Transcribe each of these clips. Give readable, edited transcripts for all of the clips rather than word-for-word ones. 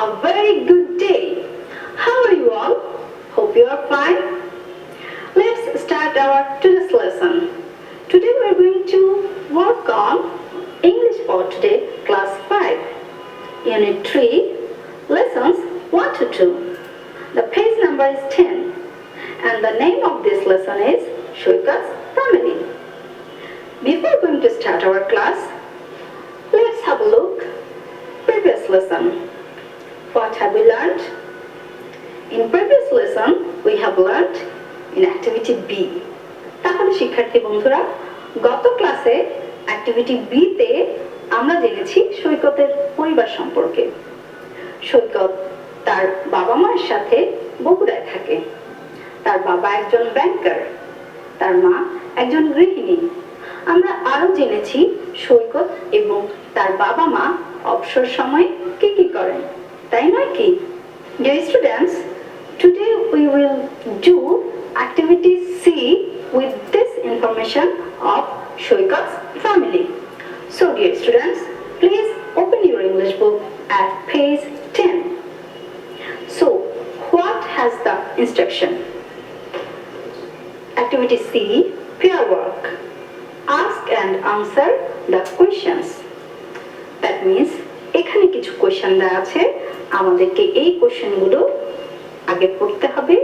a very good day. How are you all? Hope you are fine. Let's start our today's lesson. Today we are going to work on English for Today, Class 5, Unit 3, Lessons 1 to 2. The page number is 10, and the name of this lesson is Shoikat's Family. Before going to start our class, let's have a look. Previous lesson. What have we learned? In previous lesson, we have learned in activity B. তাহলে শিক্ষার্থী বন্ধুরা, গত ক্লাসে activity B তে আমরা জেনেছি সৈকতের পরিবার সম্পর্কে। সৈকত তার বাবা মায়ের সাথে বগুড়ায় থাকে। তার বাবা একজন ব্যাংকার, তার মা একজন গৃহিণী। আমরা আরো জেনেছি সৈকত এবং তার বাবা মা অবসর সময়ে কি কি করেন, তাই নয় কি? Dear students, today we will do activity C with this information of Shoikat's family. So dear students, please open your English book at page 10. So what has the instruction? Activity C, pair work. Ask and answer the questions. That means এখানে কিছু question দেওয়া আছে, আমাদেরকে এই কোশ্চেনগুলো আগে পড়তে হবে,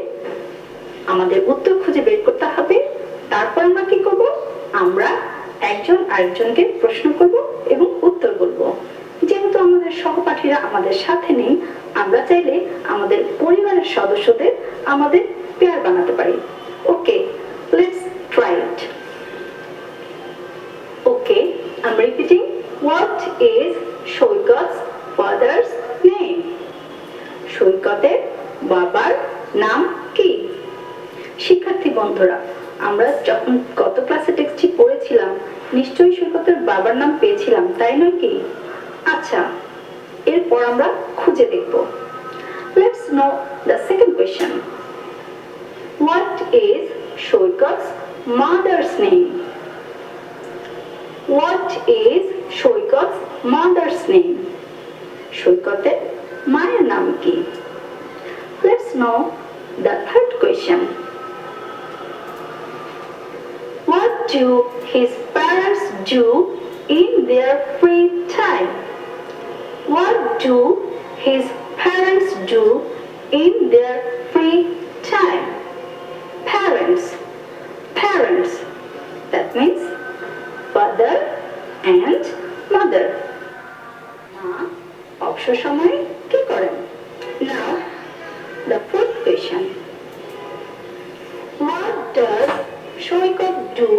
আমাদের উত্তর খুঁজে বের করতে হবে। তারপর আমরা কি করব? আমরা একজন আরেকজনকে প্রশ্ন করব এবং উত্তর বলবো। যেহেতু আমাদের সহপাঠীরা আমাদের সাথে নেই, আমরা চাইলে আমাদের পরিবারের সদস্যদের আমাদের পেয়ার বানাতে পারি। Okay, let's try it. Okay, I'm repeating. What is Shoikat's father's name? সৈকতের বাবার নাম কি? শিক্ষার্থী বন্ধুরা, আমরা যখন গত ক্লাসে টেক্সটটি পড়েছিলাম, নিশ্চয়ই সৈকতের বাবার নাম পেয়েছিলাম, তাই নয় কি? আচ্ছা, এরপর আমরা খুঁজে দেখব। Let's know the second question. What is Shoikat's mother's name? What is Shoikat's mother's name? সৈকতের মায়ের নাম কি? Let's know the third question. What do his parents do in their free time? What do his parents do in their free time? Parents. Parents. That means father and mother. মা অবসর সময়ে কি করেন? Now, the fourth question. What does Shoikat do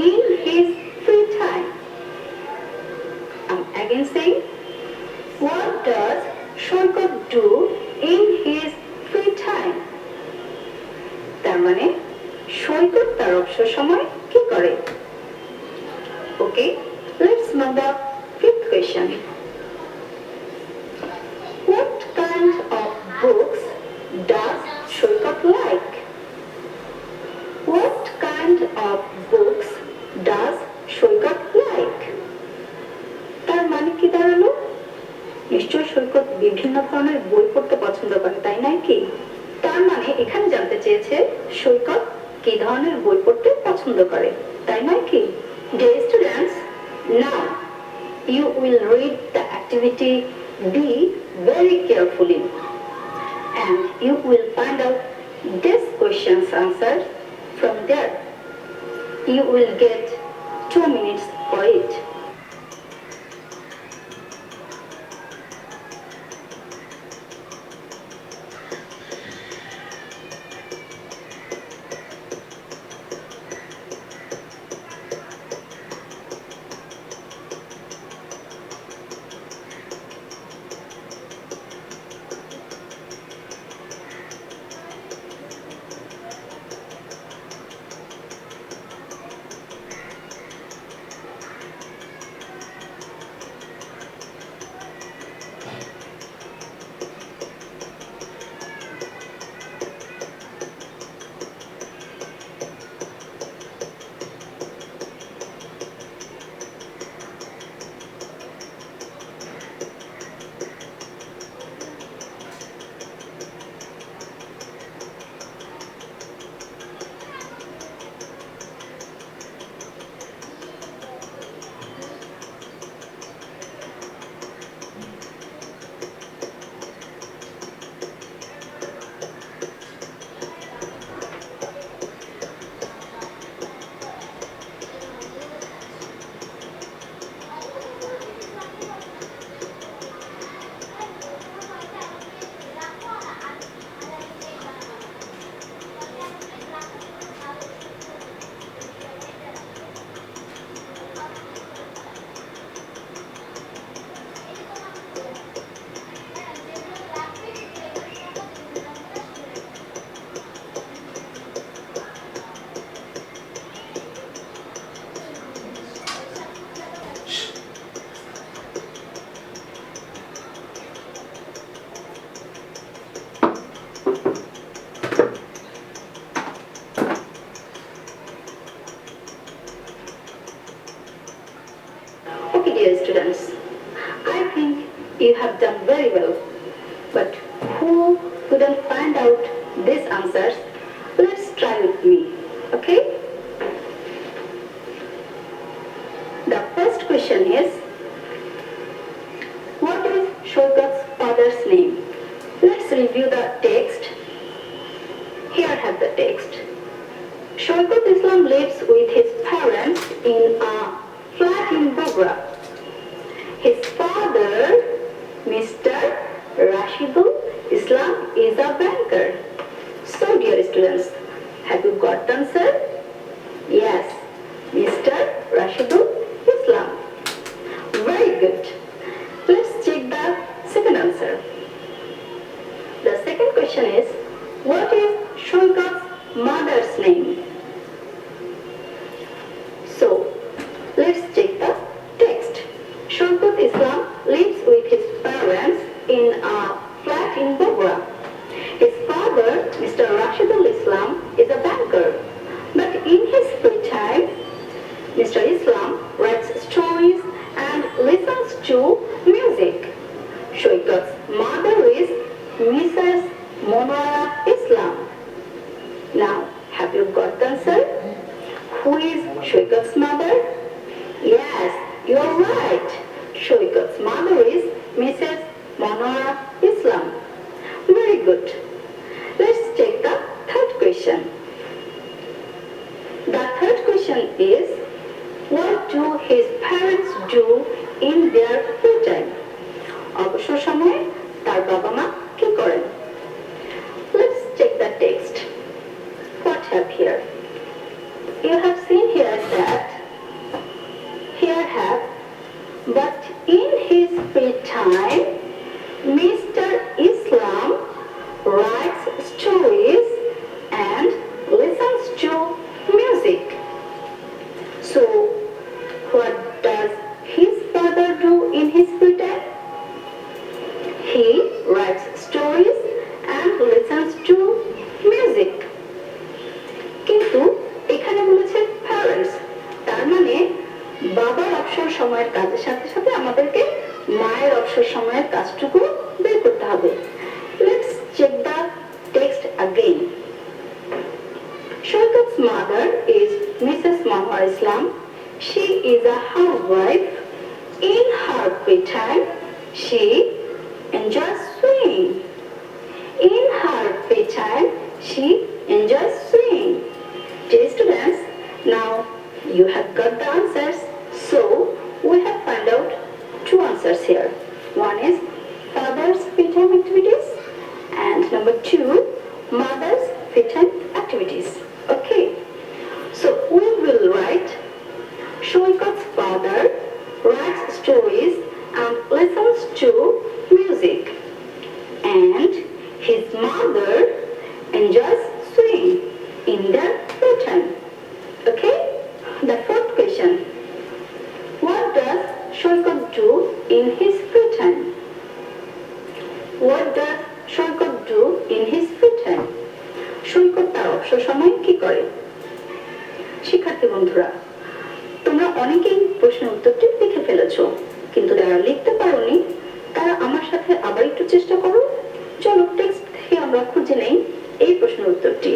in his free time? I'm again saying, what does Shoikat do in his free time? তার মানে সৈকত তার অবসর সময় কি করে? Okay, let's know the fifth question. What kind of books does Shoikat like? What kind of books does Shoikat like? তার মানে কি দাঁড়ালো? নিশ্চয় সৈকত বিভিন্ন ধরনের বই পড়তে পছন্দ করে, তাই নয় কি? তার মানে এখানে জানতে চেয়েছে সৈকত কি ধরনের বই পড়তে পছন্দ করে, তাই নয় কি? Dear students, now you will read the activity B very carefully and you will find out this question's answer from there. You will get 2 minutes for it. have done very well. But who couldn't find out these answers? Let's try with me, okay? The first question is, what is Shoikat's father's name? Let's review the text. Here have the text. Shoikat Islam lives with his parents in a flat in Bogra. His father, Mr. Rashidul Islam, is a banker. So dear students, have you got the answer? Yes, Mr. Rashidul Islam. Very good. Let's check the second answer. The second question is, what is Shoikat's mother's name? So, let's check the text. Shoikat Islam lives with his parents in a flat in Bogra. His father, Mr. Rashidul Islam, is a banker. But in his free time, Mr. Islam writes stories and listens to music. Shoikat's mother is Mrs. Monora Islam. Now, have you got the answer? Who is Shoikat's mother? Yes, you are right. Shoikat's mother is Mrs. Monora Islam. Very good. Let's check the third question. The third question is, what do his parents do in their free time? অবসর সময়ে তার বাবা মা কি করেন? Let's check the text. What have here? You have seen here that here have, but in his free time, Mr. Islam writes stories and listens to music. So, what does his father do in his free time? He writes stories and listens to music. কিন্তু এখানে বলেছে parents, তার মানে বাবার অবসর সময়ের কাজের সাথে সাথে আমাদেরকে মায়ের অবসর সময়ের কাজটুকু বের করতে হবে। Let's check the text again. Shoikat's mother is Mrs. Manwar Islam. She is a housewife. In her free time, she enjoys swimming. In her free time, she enjoys swimming. Dear students, now you have got the answers. So, we have found out two answers here. One is father's free time activities and number two, mother's free time activities. Okay, so we will write Shoikat's father writes stories and listens to music, and his mother enjoys swimming in their free time. Okay, the fourth question. What does Shoikat do in his free time? What does Shoikat do in his free time? Shoikat তার অবসর সময়ে কি করে? শিক্ষার্থী বন্ধুরা, তোমরা অনেকেই প্রশ্নের উত্তরটি লিখে ফেলেছো, কিন্তু যারা লিখতে পারোনি তারা আমার সাথে আবার একটু চেষ্টা করো। চলো টেক্সট থেকে আমরা খুঁজে নেই এই প্রশ্নের উত্তরটি।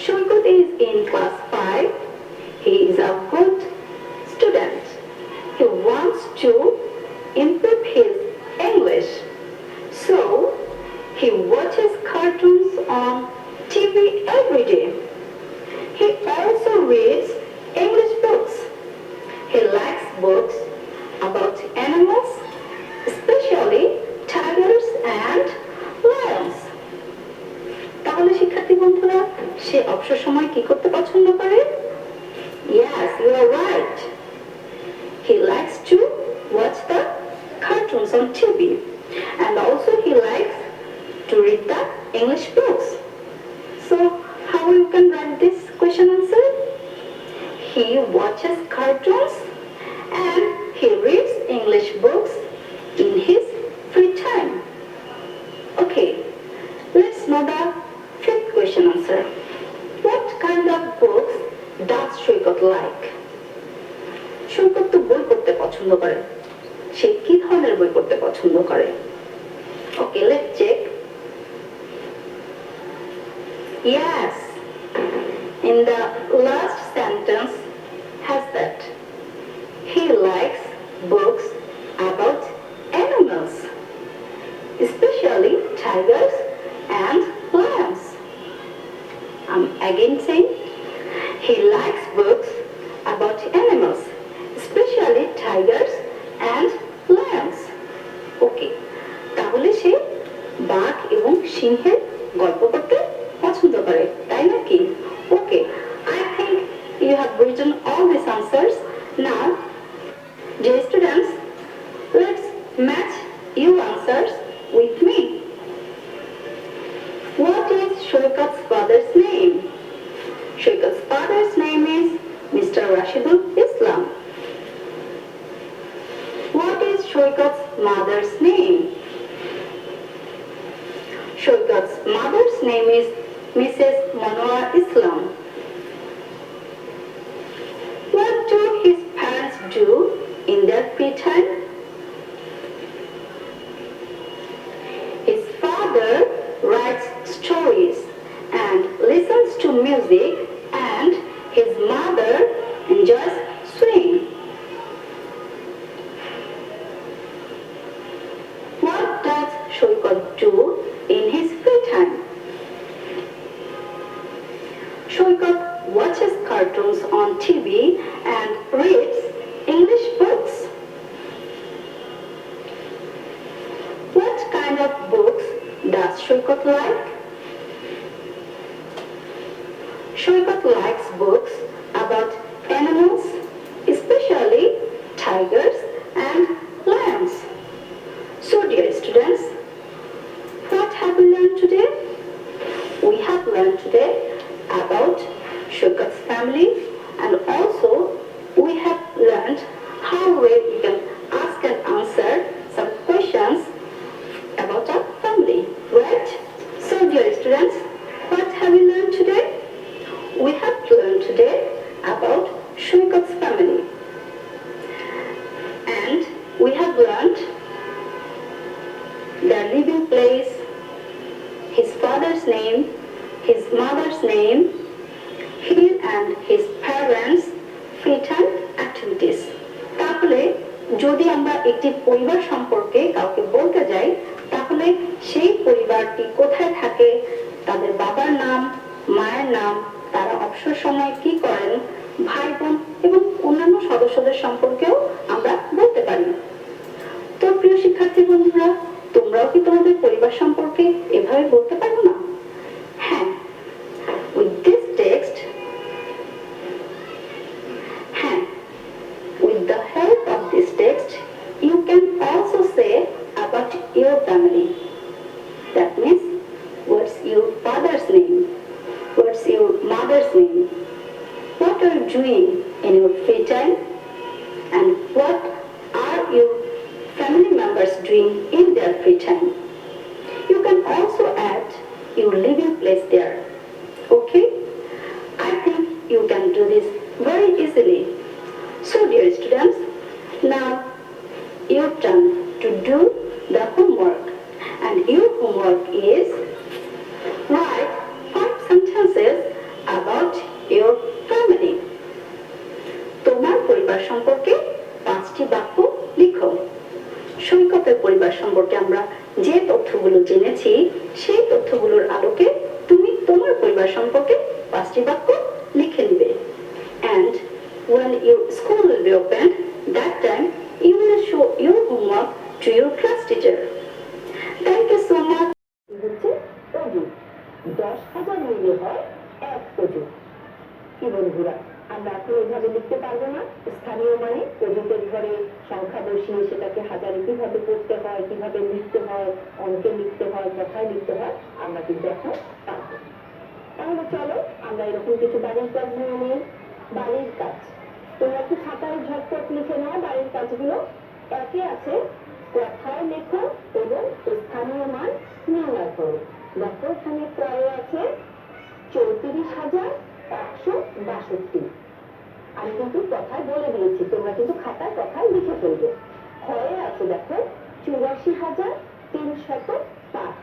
Shoikat is in class 5. He is a good student. He wants to improve his English. So, he watches cartoons on TV every day. He also reads English books. He likes books about animals, especially tigers and lions. তাহলে শিক্ষার্থী বন্ধুরা, সে অবসর সময় কি করতে পছন্দ করে? Yes, you are right. He likes to watch the cartoons on TV, and also he likes to read the English books. So, how you can write this question answer? He watches cartoons and he reads English books in his free time. Okay, let's know the fifth question answer. What kind of books does Shoikat like? Shoikat তো বই পড়তে পছন্দ করে, পছন্দ করে? Okay, let's check. Yes, in the last sentence has that. He likes books about animals, especially tigers and lions. I'm again saying, he likes books about animals, especially tigers and lions. Okay, তাহলে সে বাঘ এবং সিংহের গল্প পড়তে পছন্দ করে, তাই নাকি? Okay, I think you have written all these answers. Now, dear students, let's match your answers with me. What is Shoykat's father's name? Shoykat's father's name is Mr. Rashidul Islam. What is Shoykat's mother's name? Shoykat's mother's name is Mrs. Manoa Islam. What do his parents do in their free time? His father writes stories and listens to music, and his mother enjoys swimming. What does Shoykat do in his free time? Shoykat watches cartoons on TV and reads English books. What kind of books does Shoykat like? Shoykat likes books about animals, especially tigers and lions. So, dear students, what have we learned today? We have learned today about Shoykat's family, and also we have learned how we can ask and answer some questions about our family, right? So, dear students, what have we learned today? We have learned today about Shoykat's family, and we have learned their living place, his father's name, his mother's name, he and his parents' free time activities. তাহলে যদি আমরা একটি পরিবার সম্পর্কে কাউকে বলতে যাই, তাহলে সেই পরিবারটি কোথায় থাকে, তাদের বাবার নাম, মায়ের নাম, তারা অবসর সময়ে কি করেন, ভাই বোন এবং অন্যান্য সদস্যদের সম্পর্কেও আমরা বলতে পারি। তো প্রিয় শিক্ষার্থী বন্ধুরা, তোমরাও কি তোমাদের পরিবার সম্পর্কে এভাবে বলতে পারো না? হ্যাঁ, with this text, with the help of this text, you can also say about your family. That means, what's your father's name? What's your mother's name? What are you doing in your free time? And what are your family members doing in their free time? You can also add your living place there. Okay? I think you can do this very easily. So, dear students, now your turn to do the homework. And your homework is write 5 sentences about your family. তোমার পরিবার সম্পর্কে 5টি বাক্য লিখো। সৈকতের পরিবার সম্পর্কে আমরা যে তথ্যগুলো জেনেছি, সেই তথ্যগুলোর আলোকে তুমি তোমার পরিবার সম্পর্কে 5টি বাক্য লিখে নিবে। And when your school will be opened, that time you will show your homework to your class teacher. Thank you so much. হচ্ছে অজু, 10,000 মিলে হয় 1 অজু। কি বন্ধুরা, আমরা এখন এইভাবে লিখতে পারবো না। স্থানীয় মানে অজুতের ঘরে সংখ্যা বসিয়ে সেটাকে হাজারে কিভাবে পড়তে হয়, কিভাবে লিখতে হয়, অঙ্কে লিখতে হয়, কথায় লিখতে হয়, আমরা কিন্তু এখন পারবো। তাহলে চলো আমরা এরকম কিছু বাড়ির কাজ নিয়ে নিই। বাড়ির কাজ তোমরা কি খাতায় ঝটপট লিখে নাও বাড়ির কাজগুলো। একে আছে কথায় লেখো এবং স্থানীয় মান নির্ণয় করো। দেখো এখানে ক্রয়ে আছে 34,162। আমি কিন্তু কথায় বলে দিয়েছি, তোমরা কিন্তু খাতায় কথায় লিখে ফেলবে। হয়ে আছে দেখো 84,305।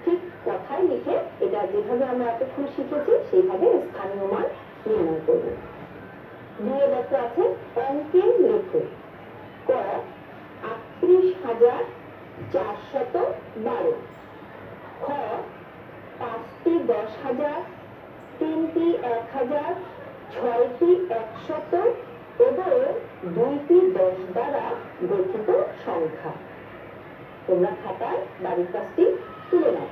ঠিক কথায় লিখে এটা যেভাবে আমরা এতক্ষণ শিখেছি সেইভাবে স্থানীয় মান নির্ণয় করব। দুয়ে দেখো আছে অঙ্কে লেখো। ক 38,412। খ 5টি 10,000, 3টি 1,000, 6টি 100 এবং 2টি 10 দ্বারা গঠিত সংখ্যা। তোমরা খাতায় বাড়ির কাজটি তুলে নাও।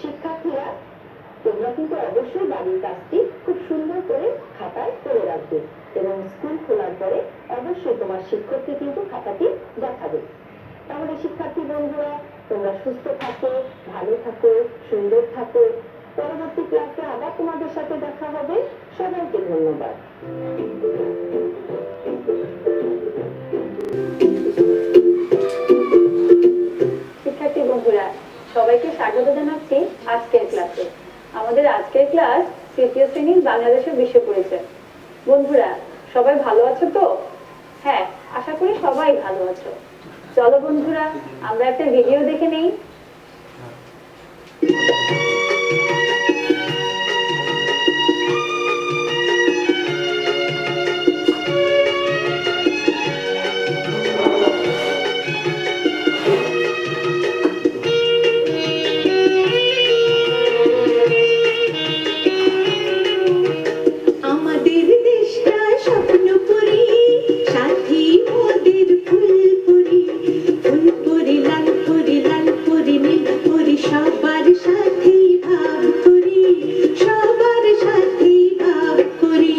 শিক্ষার্থীরা তোমরা কিন্তু অবশ্যই বাড়ির কাজটি খুব সুন্দর করে খাতায় করে রাখবে এবং স্কুল খোলার পরে অবশ্যই তোমার শিক্ষককে কিন্তু খাতাটি দেখাবে। তাহলে শিক্ষার্থী বন্ধুরা তোমরা সুস্থ থাকো, ভালো থাকো, সুন্দর থাকো। পরবর্তী ক্লাসে আবার তোমাদের সাথে দেখা হবে। সবাইকে ধন্যবাদ। শিক্ষার্থী বন্ধুরা সবাইকে স্বাগত জানাচ্ছি আজকের ক্লাসে। আমাদের আজকের ক্লাস তৃতীয় শ্রেণীর বাংলাদেশের বিষয় পরিচয়। বন্ধুরা সবাই ভালো আছো তো? হ্যাঁ, আশা করি সবাই ভালো আছো। চলো বন্ধুরা আমরা একটা ভিডিও দেখে নেই। আমাদের দেশটা স্বপ্নপুরী, সাথী মোদের ফুলপুরি। ফুলপুরি লাল পুরি নীল পুরি, সবার সাথেই ভাব করি, সবার সাথেই ভাব করি।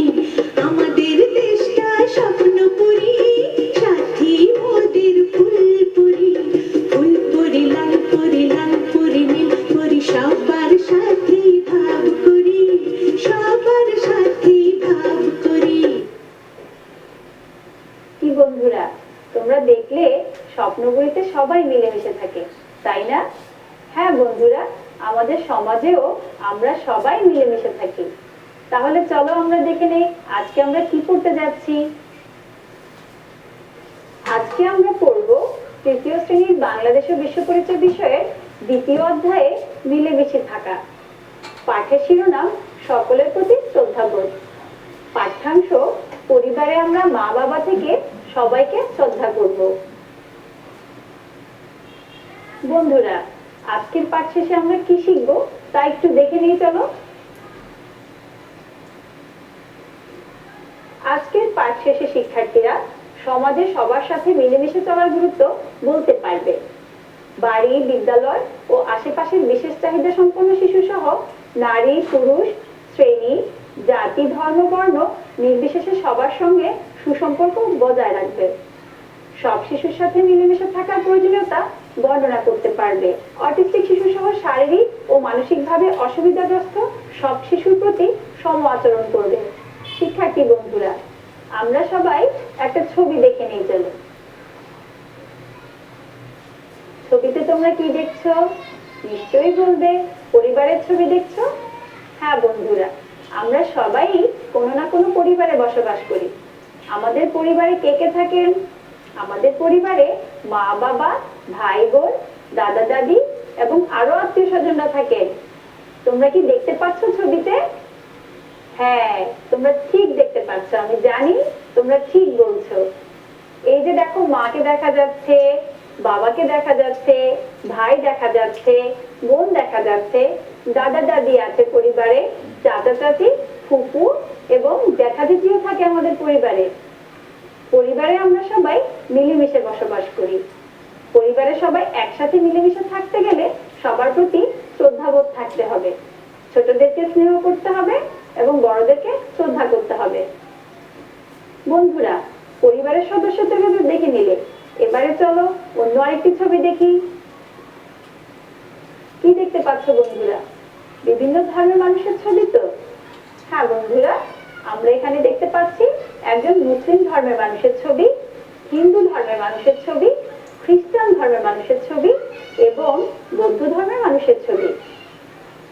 আমাদের দেশটা স্বপ্নপুরী, সাথী মোদের ফুলপুরি। ফুলপুরি লাল পুরি নীল পুরি, সবার সাথেই ভাব করি, সবার সাথেই ভাব করি। কি বন্ধুরা তোমরা দেখলে স্বপ্নপুরীতে সবাই মিলেমিশে থাকে, তাই না? হ্যাঁ বন্ধুরা, আমাদের সমাজেও আমরা সবাই মিলেমিশে থাকি। তাহলে চলো আমরা দেখে নেই আজকে আমরা কি পড়তে যাচ্ছি। আজকে আমরা পড়ব তৃতীয় শ্রেণীর বাংলাদেশ ও বিশ্ব পরিচয় বিষয়ের দ্বিতীয় অধ্যায়ে মিলেমিশে থাকা। পাঠের শিরোনাম সকলের প্রতি শ্রদ্ধাবোধ। পাঠ্যাংশ পরিবারে আমরা মা বাবা থেকে সবাইকে শ্রদ্ধা করব। বন্ধুরা আজকের পাঠ শেষে আমরা কি শিখবো তা একটু দেখে নিয়ে চলো। আজকের পাঠ শেষে শিক্ষার্থীরা সমাজে সবার সাথে মিলেমিশে চলার গুরুত্ব বলতে পারবে। বাড়ি, বিদ্যালয় ও আশেপাশের বিশেষ চাহিদা সম্পন্ন শিশু সহ নারী, পুরুষ, শ্রেণী, জাতি, ধর্ম, বর্ণ নির্বিশেষে সবার সঙ্গে সুসম্পর্ক বজায় রাখবে। সব শিশুর সাথে মিলেমিশে থাকার প্রয়োজনীয়তা বর্ণনা করতে পারবে। অটিস্টিক শিশু সহ শারীরিক ও মানসিকভাবে অসুবিধাগ্রস্ত সব শিশুর প্রতি সম আচরণ করবে। শিক্ষার্থী বন্ধুরা আমরা সবাই একটা ছবি দেখে নিয়ে চলো। ছবিতে তোমরা কি দেখছো? নিশ্চয়ই বলবে পরিবারের ছবি দেখছো। হ্যাঁ বন্ধুরা, আমরা সবাই কোনো না কোনো পরিবারে বসবাস করি। আমাদের পরিবারে কে কে থাকেন? আমাদের পরিবারে মা বাবা, ভাই বোন, দাদা দাদি এবং আরো আত্মীয় স্বজনরা থাকেন। তোমরা কি দেখতে পাচ্ছ ছবিতে? হ্যাঁ, তোমরা ঠিক দেখতে পাচ্ছ। আমি জানি তোমরা ঠিক বলছো। এই যে দেখো, মাকে দেখা যাচ্ছে, বাবাকে দেখা যাচ্ছে, ভাই দেখা যাচ্ছে, বোন দেখা যাচ্ছে, দাদা দাদি আছে পরিবারে, চাচা চাচি, ফুপু এবং জ্যাঠা জেঠিও থাকে আমাদের পরিবারে। পরিবারে আমরা সবাই মিলেমিশে বসবাস করি। পরিবারে সবাই একসাথে মিলেমিশে থাকতে গেলে সবার প্রতি শ্রদ্ধাবোধ থাকতে হবে। ছোটদেরকে স্নেহ করতে হবে এবং বড়দেরকে শ্রদ্ধা করতে হবে। বন্ধুরা পরিবারের সদস্যদের দেখে নিলে এবারে চলো অন্য আরেকটি ছবি দেখি। কি দেখতে পাচ্ছ বন্ধুরা? বিভিন্ন ধর্মের মানুষের ছবি তো। হ্যাঁ বন্ধুরা, আমরা এখানে দেখতে পাচ্ছি একজন মুসলিম ধর্মের মানুষের ছবি, হিন্দু ধর্মের মানুষের ছবি, খ্রিস্টান ধর্মের মানুষের ছবি এবং বৌদ্ধ ধর্মের মানুষের ছবি।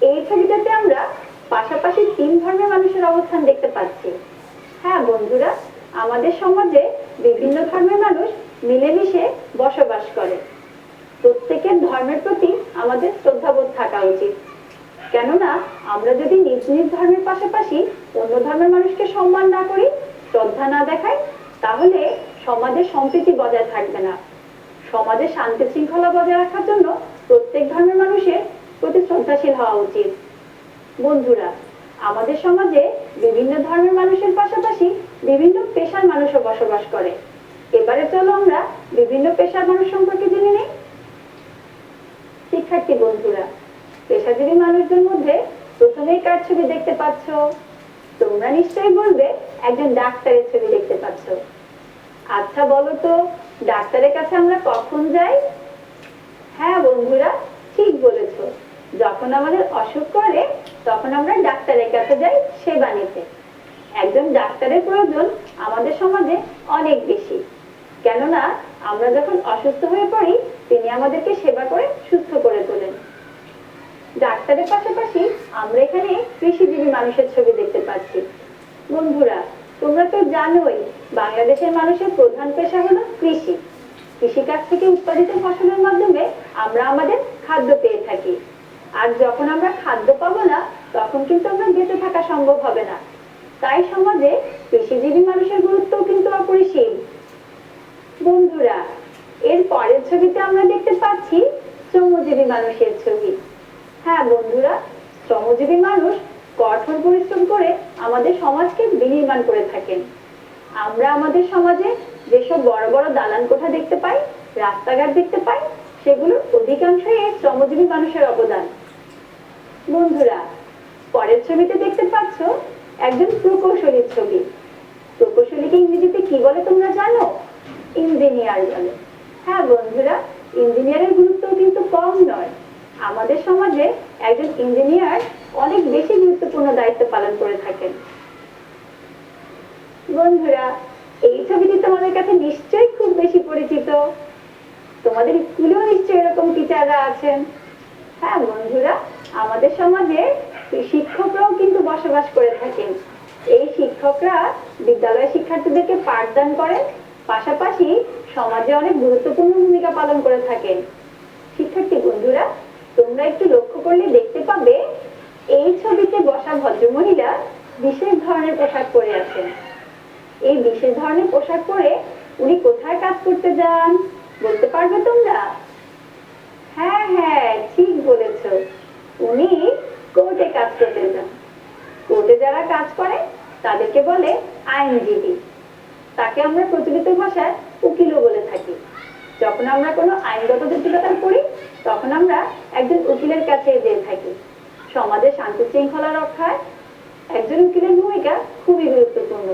এই ছবিটাতে আমরা পাশাপাশি তিন ধর্মের মানুষের অবস্থান দেখতে পাচ্ছি। হ্যাঁ বন্ধুরা, আমাদের সমাজে বিভিন্ন ধর্মের মানুষ মিলেমিশে বসবাস করে। প্রত্যেকের ধর্মের প্রতি আমাদের শ্রদ্ধাবোধ থাকা উচিত। কেননা আমরা যদি নিজ নিজ ধর্মের পাশাপাশি অন্য ধর্মের মানুষকে সম্মান না করি, শ্রদ্ধা না দেখাই, তাহলে সমাজের সম্প্রীতি বজায় থাকবে না। সমাজে শান্তি শৃঙ্খলা বজায় রাখার জন্য প্রত্যেক ধর্মের মানুষের প্রতি শ্রদ্ধাশীল হওয়া উচিত। বন্ধুরা, আমাদের সমাজে বিভিন্ন ধর্মের মানুষের পাশাপাশি বিভিন্ন পেশার মানুষও বসবাস করে। এবারে চলো আমরা বিভিন্ন পেশার মানুষ সম্পর্কে জেনে নেই। শিক্ষার্থী বন্ধুরা, পেশাজীবী মানুষদের মধ্যে প্রথমেই কার ছবি দেখতে পাচ্ছ? তোমরা নিশ্চয়ই বলবে একজন ডাক্তারের ছবি দেখতে পাচ্ছ। আচ্ছা বলো তো, ডাক্তারের কাছে আমরা কখন যাই? হ্যাঁ বন্ধুরা, ঠিক বলেছো। যখন আমাদের অসুখ করে তখন আমরা ডাক্তারের কাছে যাই সেবা নিতে। একজন ডাক্তারের প্রয়োজন আমাদের সমাজে অনেক বেশি। কেননা আমরা যখন অসুস্থ হয়ে পড়ি, তিনি আমাদেরকে সেবা করে সুস্থ করে তোলেন। ডাক্তারের পাশাপাশি আমরা এখানে কৃষিজীবী মানুষের ছবি দেখতে পাচ্ছি। বন্ধুরা, তোমরা তো জানোই বাংলাদেশের মানুষের প্রধান পেশা হলো কৃষি। কৃষিকাজ থেকে উৎপাদিত ফসলের মাধ্যমে আমরা আমাদের খাদ্য পেয়ে থাকি। আর যখন আমরা খাদ্য পাবো না, তখন কিন্তু আমরা বেঁচে থাকা সম্ভব হবে না। তাই সমাজে কৃষিজীবী মানুষের গুরুত্বও কিন্তু অপরিসীম। বন্ধুরা, এর পরের ছবিতে আমরা দেখতে পাচ্ছি শ্রমজীবী মানুষের ছবি। হ্যাঁ বন্ধুরা, শ্রমজীবী মানুষ কঠোর পরিশ্রম করে আমাদের সমাজকে বিনির্মাণ করে থাকেন। আমরা আমাদের সমাজে যেসব বড় বড় দালান কোঠা দেখতে পাই, রাস্তাঘাট দেখতে পাই, সেগুলোর অধিকাংশই এই শ্রমজীবী মানুষের অবদান। বন্ধুরা, পরের ছবিতে দেখতে পাচ্ছ একজন প্রকৌশলীর ছবি। প্রকৌশলীকে ইংরেজিতে কি বলে তোমরা জানো? ইঞ্জিনিয়ার বলে। হ্যাঁ বন্ধুরা, ইঞ্জিনিয়ারের গুরুত্ব কিন্তু কম নয়। আমাদের সমাজে একজন ইঞ্জিনিয়ার অনেক বেশি গুরুত্বপূর্ণ দায়িত্ব পালন করে থাকেন। বন্ধুরা, এই ছবিটি তোমাদের কাছে নিশ্চয়ই খুব বেশি পরিচিত। তোমাদের স্কুলেও নিশ্চয়ই এরকম টিচাররা আছেন। হ্যাঁ বন্ধুরা, আমাদের সমাজে শিক্ষকরাও কিন্তু বসবাস করে থাকেন। এই শিক্ষকরা বিদ্যালয়ের শিক্ষার্থীদেরকে পাঠদান করেন, পাশাপাশি সমাজে অনেক গুরুত্বপূর্ণ ভূমিকা পালন করে থাকেন। শিক্ষার্থী বন্ধুরা, তোমরা একটু লক্ষ্য করলে দেখতে পাবে এই ছবিতে বসা ভদ্রমহিলা বিশেষ ধরনের পোশাক পরে আছেন। এই বিশেষ ধরনের পোশাক পরে উনি কোথায় কাজ করতে যান বলতে পারবে তোমরা? হ্যাঁ হ্যাঁ, ঠিক বলেছ, উনি কোর্টে কাজ করতে যান। কোর্টে যারা কাজ করে তাদেরকে বলে আইনজীবী। তাকে আমরা প্রচলিত ভাষায় উকিলও বলে থাকি। যখন আমরা কোনো আইনগত জটিলতা পড়ি, তখন আমরা একজন উকিলের কাছে যেয়ে থাকি। সমাজে শান্তি শৃঙ্খলা রক্ষায় একজন উকিলের ভূমিকা খুবই গুরুত্বপূর্ণ।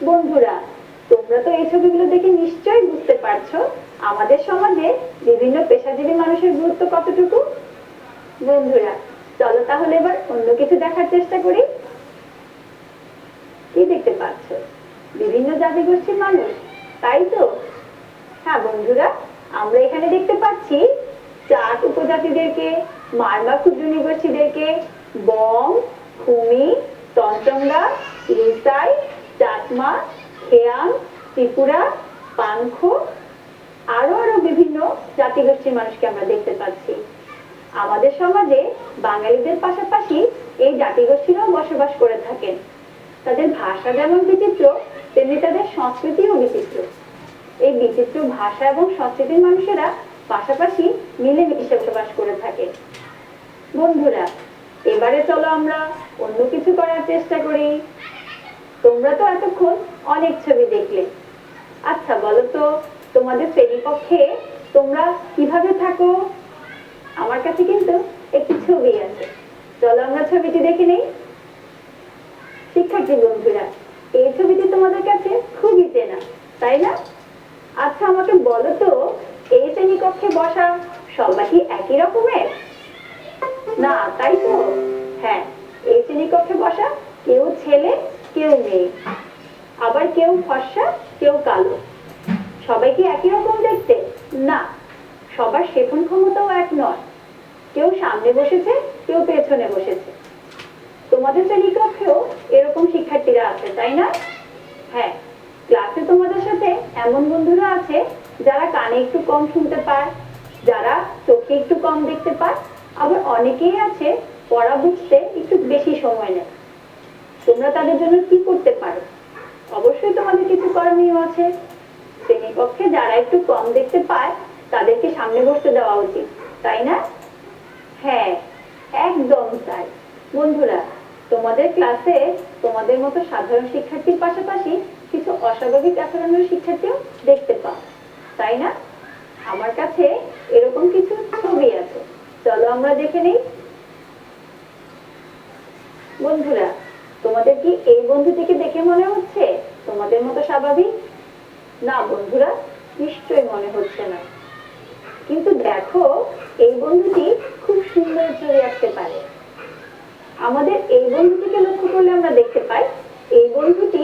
বন্ধুরা, তোমরা তো এই ছবিগুলো দেখে নিশ্চয়ই বুঝতে পারছো আমাদের সমাজে বিভিন্ন পেশাজীবী মানুষের গুরুত্ব কতটুকু। বন্ধুরা, চলো তাহলে এবার অন্য কিছু দেখার চেষ্টা করি। কি দেখতে পাচ্ছ? বিভিন্ন জাতি গোষ্ঠীর মানুষ, তাই তো? হ্যাঁ বন্ধুরা, আমরা এখানে দেখতে পাচ্ছি চাক উপজাতিদেরকে, মারমা ক্ষুদ্র নৃগোষ্ঠীদেরকে, বং, ভূমি, তঞ্চঙ্গা, রিসাই, চাকমা, খেয়াং, ত্রিপুরা, পাংখ, আরো বিভিন্ন জাতিগোষ্ঠীর মানুষকে আমরা দেখতে পাচ্ছি। আমাদের সমাজে বাঙালিদের পাশাপাশি এই জাতিগোষ্ঠীরাও বসবাস করে থাকেন। তাদের ভাষা যেমন বিচিত্র, তেমনি তাদের সংস্কৃতিও বিচিত্র। এই বিচিত্র ভাষা এবং সংস্কৃতির মানুষেরা পাশাপাশি মিলেমিশে বসবাস করে থাকে। বন্ধুরা, এবারে চলো আমরা অন্য কিছু করার চেষ্টা করি। তোমরা তো এতক্ষণ অনেক ছবি দেখলে। আচ্ছা বলো তো, তোমাদের শ্রেণীকক্ষে তোমরা কিভাবে থাকো? আমার কাছে কিন্তু একটি ছবি আছে, চলো আমরা ছবিটি দেখে নেই। শিক্ষার্থী বন্ধুরা, এই ছবিটি তোমাদের কাছে খুবই চেনা, তাই না? আচ্ছা আমাকে বলো তো, এই শ্রেণীকক্ষে বসা সবাই কি একই রকমের? না, তাই তো? হ্যাঁ, এই শ্রেণীকক্ষে বসা কেউ ছেলে, কেউ মেয়ে, আবার কেউ ফর্সা, কেউ কালো। সবাই কি একই রকম দেখতে? না, সবার শেখন ক্ষমতাও এক নয়। কেউ সামনে বসেছে, কেউ পেছনে বসেছে। তোমাদের শ্রেণীকক্ষেও এরকম শিক্ষার্থীরা আছে, তাই না? হ্যাঁ, ক্লাসে তোমাদের সাথে এমন বন্ধুরা আছে যারা কানে একটু কম শুনতে পায়, যারা চোখে একটু কম দেখতে পায়, আবার অনেকেই আছে পড়া বুঝতে একটু বেশি সময় নেয়। তোমরা তাদের জন্য কি করতে পারো? অবশ্যই তোমাদের কিছু করণীয় আছে। শ্রেণীকক্ষে যারা একটু কম দেখতে পায় তাদেরকে সামনে বসতে দেওয়া উচিত, তাই না? হ্যাঁ, একদম তাই। বন্ধুরা, তোমাদের ক্লাসে তোমাদের মতো সাধারণ শিক্ষার্থীর পাশাপাশি কিছু অস্বাভাবিক আচরণের শিক্ষার্থীও দেখতে পাও, তাই না? আমার কাছে এরকম কিছু ছবি আছে, চলো আমরা দেখে নেই। বন্ধুরা, তোমাদের কি এই বন্ধুটিকে দেখে মনে হচ্ছে তোমাদের মতো স্বাভাবিক? না বন্ধুরা, নিশ্চয়ই মনে হচ্ছে না। কিন্তু দেখো, এই বন্ধুটি খুব সুন্দর ছবি আঁকতে পারে। আমাদের এই বন্ধুটিকে লক্ষ্য করলে আমরা দেখতে পাই এই বন্ধুটি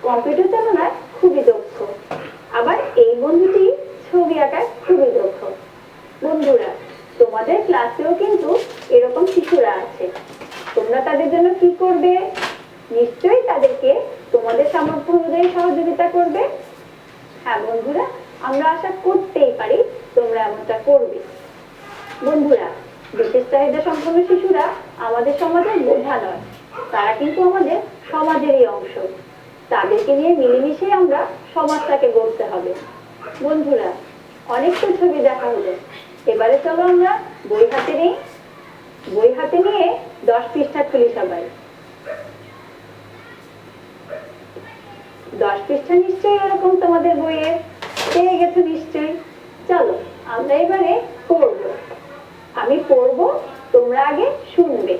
কম্পিউটার চালানোয় খুবই দক্ষ, আবার এই বন্ধুটি ছবি আঁকায় খুবই দক্ষ। বন্ধুরা, তোমাদের ক্লাসেও কিন্তু এরকম শিশুরা আছে। তোমরা তাদের জন্য কি করবে? নিশ্চয়ই তাদেরকে তোমাদের সামর্থ্য অনুযায়ী সহযোগিতা করবে। হ্যাঁ বন্ধুরা, আমরা আশা করতেই পারি তোমরা এমনটা করবে। বন্ধুরা, বিশেষ চাহিদা সম্পন্ন শিশুরা আমাদের সমাজের বোঝা নয়, তারা কিন্তু আমাদের সমাজেরই অংশ। তাদেরকে নিয়ে মিলেমিশে আমরা সমাজটাকে গড়তে হবে। বন্ধুরা, অনেক তো ছবি দেখা হলো, এবারে চলো আমরা বই হাতে নিই। বই হাতে নিয়ে 10 পৃষ্ঠা খুলি সবাই। 10 পৃষ্ঠা নিশ্চয়ই এরকম তোমাদের বইয়ে পেয়ে গেছো নিশ্চয়ই। চলো আমরা এবারে পড়বো। আমি পড়বো, তোমরা আগে শুনবে।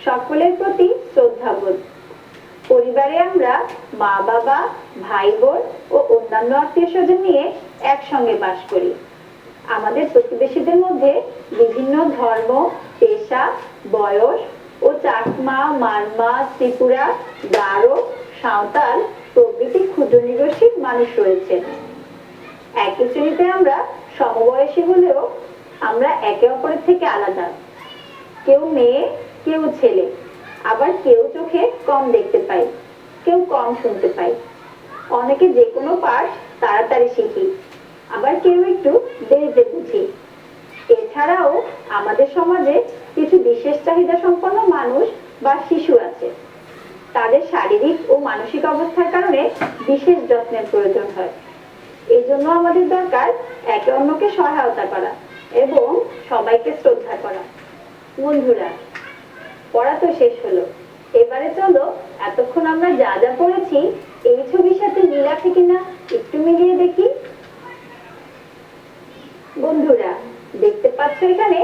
সকলের প্রতি শ্রদ্ধাবোধ। পরিবারে আমরা মা বাবা, ভাই বোন ও অন্যান্য আত্মীয় স্বজন নিয়ে একসঙ্গে বাস করি। আমাদের প্রতিবেশীদের মধ্যে বিভিন্ন ধর্ম, পেশা, বয়স ও চাকমা, মারমা, ত্রিপুরা, গারো, সাঁওতাল প্রভৃতি ক্ষুদ্র নিগোষ্ঠীর মানুষ রয়েছেন। একই শ্রেণীতে আমরা সমবয়সী হলেও আমরা একে অপরের থেকে আলাদা। কেউ মেয়ে, কেউ ছেলে, আবার কেউ চোখে কম দেখতে পাই, কেউ কম শুনতে পাই। অনেকে যে কোনো পাঠ তাড়াতাড়ি শিখি, আবার কেউ একটু দেরিতে বুঝি। এছাড়াও আমাদের সমাজে কিছু বিশেষ চাহিদা সম্পন্ন মানুষ বা শিশু আছে। তাদের শারীরিক ও মানসিক অবস্থার কারণে বিশেষ যত্নের প্রয়োজন হয়। এই জন্য আমাদের দরকার একে অন্যকে সহায়তা করা এবং সবাইকে শ্রদ্ধা করা। বন্ধুরা, পড়া তো শেষ হলো, এবারে চলো এতক্ষণ আমরা যা যা পড়েছি এই ছবির সাথে মিল আছে কিনা একটু মিলিয়ে দেখি। বন্ধুরা, দেখতে পাচ্ছ এখানে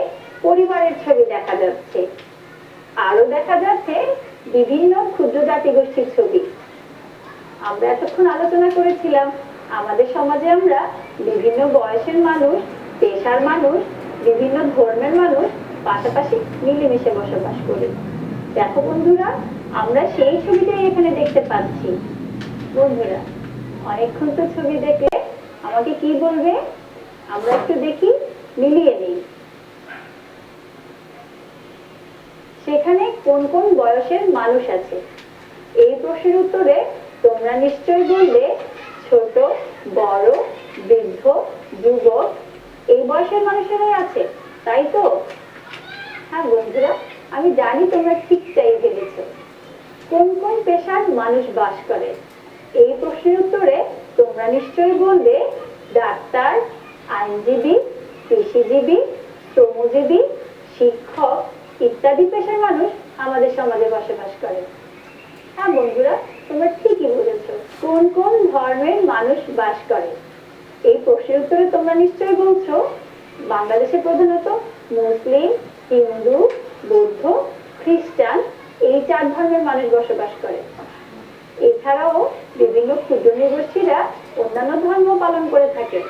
পরিবারের ছবি দেখা যাচ্ছে, আরো দেখা যাচ্ছে বিভিন্ন ক্ষুদ্র জাতিগোষ্ঠীর ছবি। আমরা এতক্ষণ আলোচনা করেছিলাম আমাদের সমাজে আমরা বিভিন্ন বয়সের মানুষ, পেশার মানুষ, বিভিন্ন ধর্মের মানুষ পাশাপাশি মিলেমিশে বসবাস করি। দেখো বন্ধুরা, আমরা সেই ছবিটাই এখানে দেখতে পাচ্ছি। বন্ধুরা, অনেকক্ষণ তো ছবি দেখলে আমাকে কি বলবে? আমরা একটু দেখি, মিলিয়ে নিই। সেখানে কোন কোন বয়সের মানুষ আছে? এই প্রশ্নের উত্তরে তোমরা নিশ্চয়ই বলবে ছোট, বড়, বৃদ্ধ, যুবক, এই বয়সের মানুষেরাই আছে, তাই তো? হ্যাঁ বন্ধুরা, আমি জানি তোমরা ঠিক তাই ভেবেছো। কোন কোন পেশার মানুষ বাস করে? এই প্রশ্নের উত্তরে তোমরা নিশ্চয়ই বলবে ডাক্তার, আইনজীবী, কৃষিজীবী, শ্রমজীবী, শিক্ষক ইত্যাদি পেশার মানুষ আমাদের সমাজে বসবাস করে। হ্যাঁ বন্ধুরা, তোমরা ঠিকই বলেছো। কোন কোন ধর্মের মানুষ বাস করে? এই প্রশ্নের উত্তরে তোমরা নিশ্চয়ই বলছো বাংলাদেশে প্রধানত মুসলিম, হিন্দু, বৌদ্ধ, খ্রিস্টান এই 4 ধর্মের মানুষ বসবাস করে। এছাড়াও বিভিন্ন ক্ষুদ্র নিগোষ্ঠীরা অন্যান্য ধর্ম পালন করে থাকে।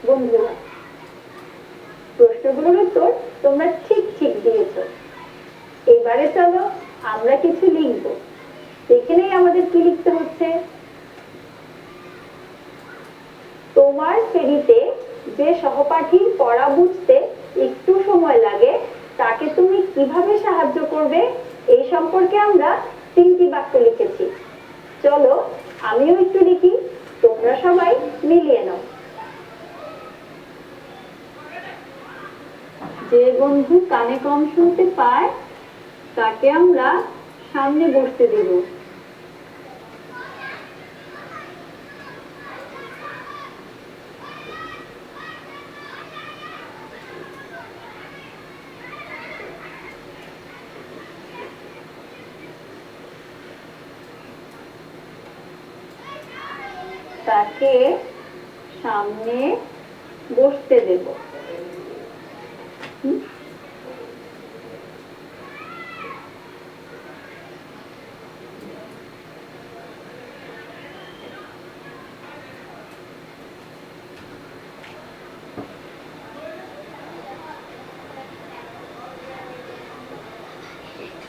বন্ধুরা, প্রশ্নগুলোর উত্তর তোমরা ঠিক ঠিক দিয়েছো। এবারে চলো আমরা কিছু লিখব। দেখে নেই আমাদের কি লিখতে হচ্ছে। তোমার শ্রেণীতে যে সহপাঠী পড়া বুঝতে একটু সময় সময় লাগে তাকে তুমি কিভাবে সাহায্য করবে এই সম্পর্কে আমরা 3টি বাক্য লিখেছি। চলো আমিও একটু লিখি, তোমরা সবাই মিলিয়ে নাও। যে বন্ধু কানে কম শুনতে পায় তাকে আমরা সামনে বসতে দেব। তাকে সামনে বসতে দেব।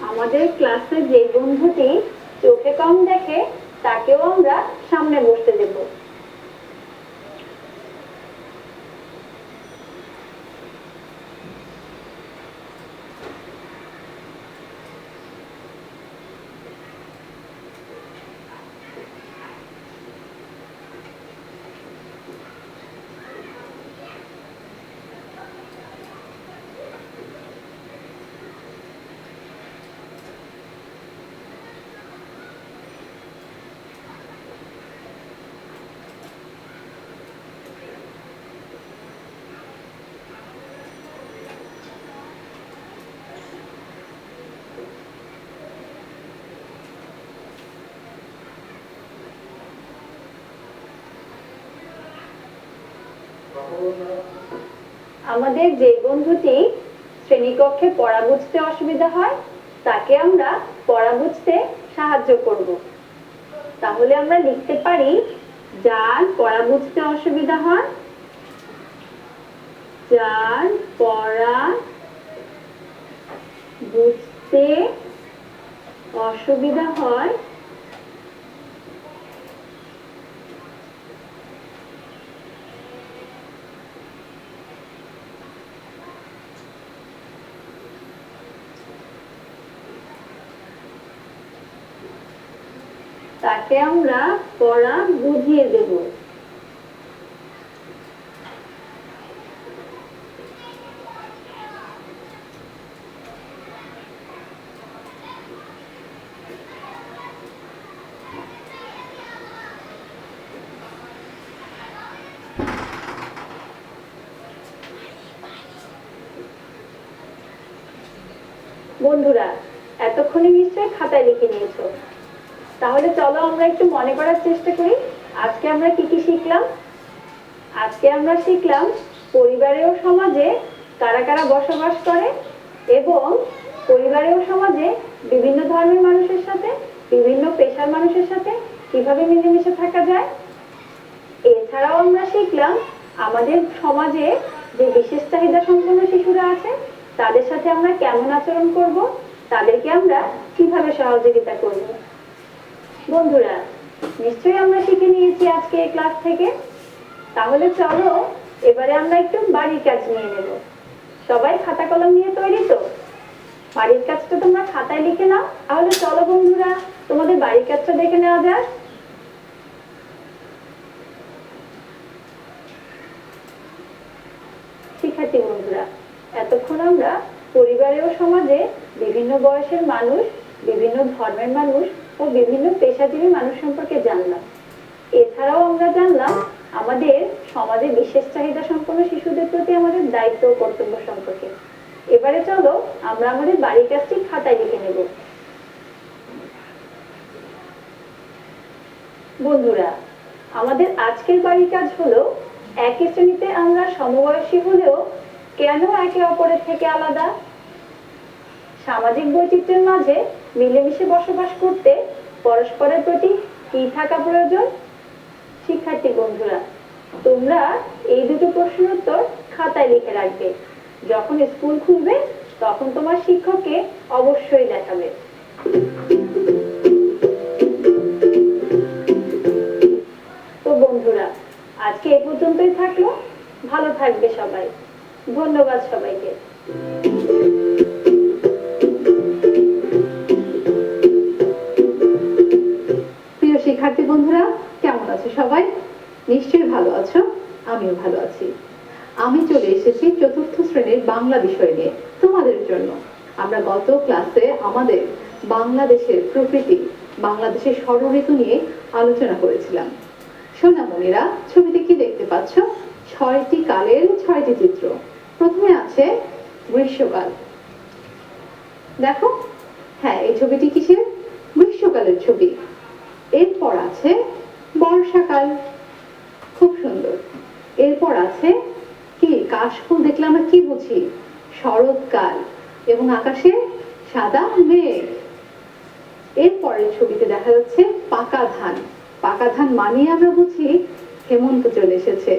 আমাদের ক্লাসে যে বন্ধুটি চোখে কম দেখে তাকেও আমরা সামনে বসতে দেব। আমাদের যে বন্ধুটি শ্রেণীকক্ষে পড়া বুঝতে অসুবিধা হয় তাকে আমরা পড়া বুঝতে সাহায্য করব। তাহলে আমরা লিখতে পারি, যার পড়া বুঝতে অসুবিধা হয়, যার পড়া বুঝতে অসুবিধা হয় তাকে আমরা পড়া বুঝিয়ে দেব। বন্ধুরা এতক্ষণে নিশ্চয়ই খাতায় লিখে নিয়েছো। তাহলে চলো আমরা একটু মনে করার চেষ্টা করি আজকে আমরা কি কি শিখলাম। আজকে আমরা শিখলাম পরিবারে ও সমাজে কারা কারা বসবাস করে এবং পরিবারে ও সমাজে বিভিন্ন ধর্মের মানুষের সাথে, বিভিন্ন পেশার মানুষের সাথে কিভাবে মিলেমিশে থাকা যায়। এছাড়াও আমরা শিখলাম আমাদের সমাজে যে বিশেষ চাহিদা সম্পন্ন শিশুরা আছে তাদের সাথে আমরা কেমন আচরণ করব, তাদেরকে আমরা কিভাবে সহযোগিতা করব। বন্ধুরা নিশ্চয়ই আমরা শিখে নিয়েছি আজকে এই ক্লাস থেকে। তাহলে চলো এবারে আমরা একটু বাড়ির কাজ নিয়ে নেব। সবাই খাতা কলম নিয়ে তৈরি তো? বাড়ির কাজটা তোমরা খাতায় লিখে নাও। তাহলে চলো বন্ধুরা তোমাদের বাড়ির কাজটা দেখে নেওয়া যাক। শিক্ষার্থী বন্ধুরা এতক্ষণ আমরা পরিবারে ও সমাজে বিভিন্ন বয়সের মানুষ, বিভিন্ন ধর্মের মানুষ ও বিভিন্ন পেশাজীবী মানুষ সম্পর্কে জানলাম। এছাড়াও আমরা জানলাম আমাদের সমাজে বিশেষ চাহিদা সম্পন্ন শিশুদের প্রতি আমাদের দায়িত্ব ও কর্তব্য সম্পর্কে। এবারে চলো আমরা আমাদের বাড়ির কাজটি খাতায় লিখে নেব। বন্ধুরা আমাদের আজকের বাড়ির কাজ হলো একই শ্রেণীতে আমরা সমবয়সী হলেও কেন একে অপরের থেকে আলাদা? সামাজিক বৈচিত্র্যের মাঝে মিলেমিশে বসবাস করতে পরস্পরের প্রতি কি থাকা প্রয়োজন? শিক্ষার্থী বন্ধুরা তোমরা এই দুটো প্রশ্নের উত্তর খাতায় লিখে রাখবে। যখন স্কুল খুলবে তখন তোমার শিক্ষককে অবশ্যই দেখাবে। তো বন্ধুরা আজকে এ পর্যন্তই থাকলো। ভালো থাকবে সবাই। ধন্যবাদ সবাইকে। প্রিয় শিক্ষার্থী বন্ধুরা, কেমন আছো সবাই? নিশ্চয়ই ভালো আছো, আমিও ভালো আছি। আমি চলে এসেছি চতুর্থ শ্রেণীর বাংলা বিষয় নিয়ে তোমাদের জন্য। আমরা গত ক্লাসে আমাদের বাংলাদেশের প্রকৃতি, বাংলাদেশের ষড়ঋতু নিয়ে আলোচনা করেছিলাম। সোনামণিরা, ছবিতে কি দেখতে পাচ্ছ? 6টি কালের 6টি চিত্র। প্রথমে আছে গ্রীষ্মকাল। দেখো, হ্যাঁ, এই ছবিটি কিসের? গ্রীষ্মকালের ছবি। এরপর আছে বর্ষাকাল, খুব সুন্দর। এরপর আছে কি? কাশফুল দেখলে আমরা কি বুঝি? শরৎকাল, এবং আকাশে সাদা মেঘ। এরপরের ছবিতে দেখা যাচ্ছে পাকা ধান। পাকা ধান মানেই আমরা বুঝি হেমন্ত চলে এসেছে।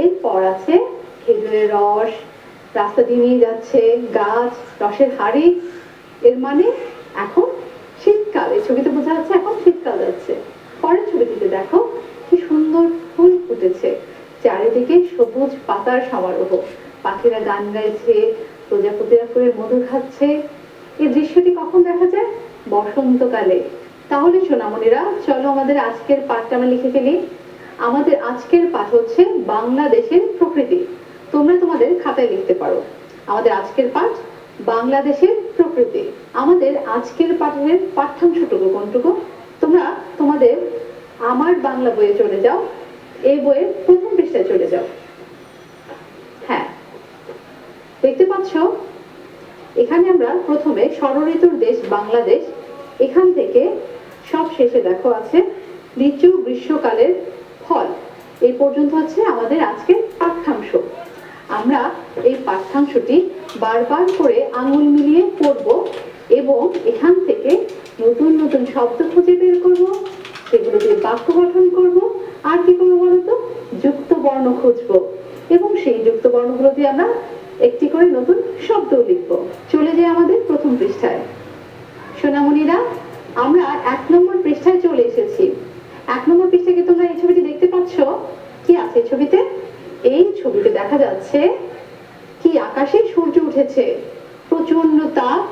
এরপর আছে খেজুরের রস, রাস্তা দিয়ে নিয়ে যাচ্ছে গাছ, রসের হাড়ি। এর মানে এখন শীতকাল। এই ছবিতে বোঝা যাচ্ছে এখন শীতকাল যাচ্ছে। পরের ছবিটিতে দেখো কি সুন্দর ফুল ফুটেছে, চারিদিকে সবুজ পাতার সমারোহ, পাখিরা গান গাইছে, প্রজাপতিরা করে মধু খাচ্ছে। এই দৃশ্যটি কখন দেখা যায়? বসন্তকালে। তাহলে সোনামণিরা, চলো আমাদের আজকের পাঠটা আমরা লিখে ফেলি। আমাদের আজকের পাঠ হচ্ছে বাংলাদেশের প্রকৃতি। তোমরা তোমাদের খাতায় লিখতে পারো। আমাদের আজকের পাঠ বাংলাদেশের প্রকৃতি। আমাদের আজকের পাঠের পাঠ্যাংশটুকু কোনটুকু? তোমরা তোমাদের আমার বাংলা বইয়ে চলে যাও, এই বইয়ের প্রথম পৃষ্ঠায় চলে যাও। হ্যাঁ, দেখতে পাচ্ছ এখানে আমরা প্রথমে ষড়ঋতুর দেশ বাংলাদেশ, এখান থেকে সব শেষে দেখো আছে লিচু গ্রীষ্মকালের ফল। এই পর্যন্ত হচ্ছে আমাদের আজকের পাঠ্যাংশ। আমরা এই পাঠ্যাংশটি বারবার করে আঙুল মিলিয়ে পড়ব এবং এখান থেকে নতুন নতুন শব্দ খুঁজে বের করব, সেগুলো দিয়ে বাক্য গঠন করব। আর কি করবো বলতো? যুক্ত বর্ণ খুঁজবো এবং সেই যুক্ত বর্ণগুলো দিয়ে আমরা একটি করে নতুন শব্দ লিখবো। চলে যাই আমাদের প্রথম পৃষ্ঠায়। সোনামণিরা, আমরা 1 নম্বর পৃষ্ঠায় চলে এসেছি। 1 নম্বর পৃষ্ঠাকে তোমরা এই ছবিটি দেখতে পাচ্ছ। কি আছে এই ছবিতে? এই ছবিতে দেখা যাচ্ছে কি আকাশে সূর্য উঠেছে, প্রচন্ড তাপ।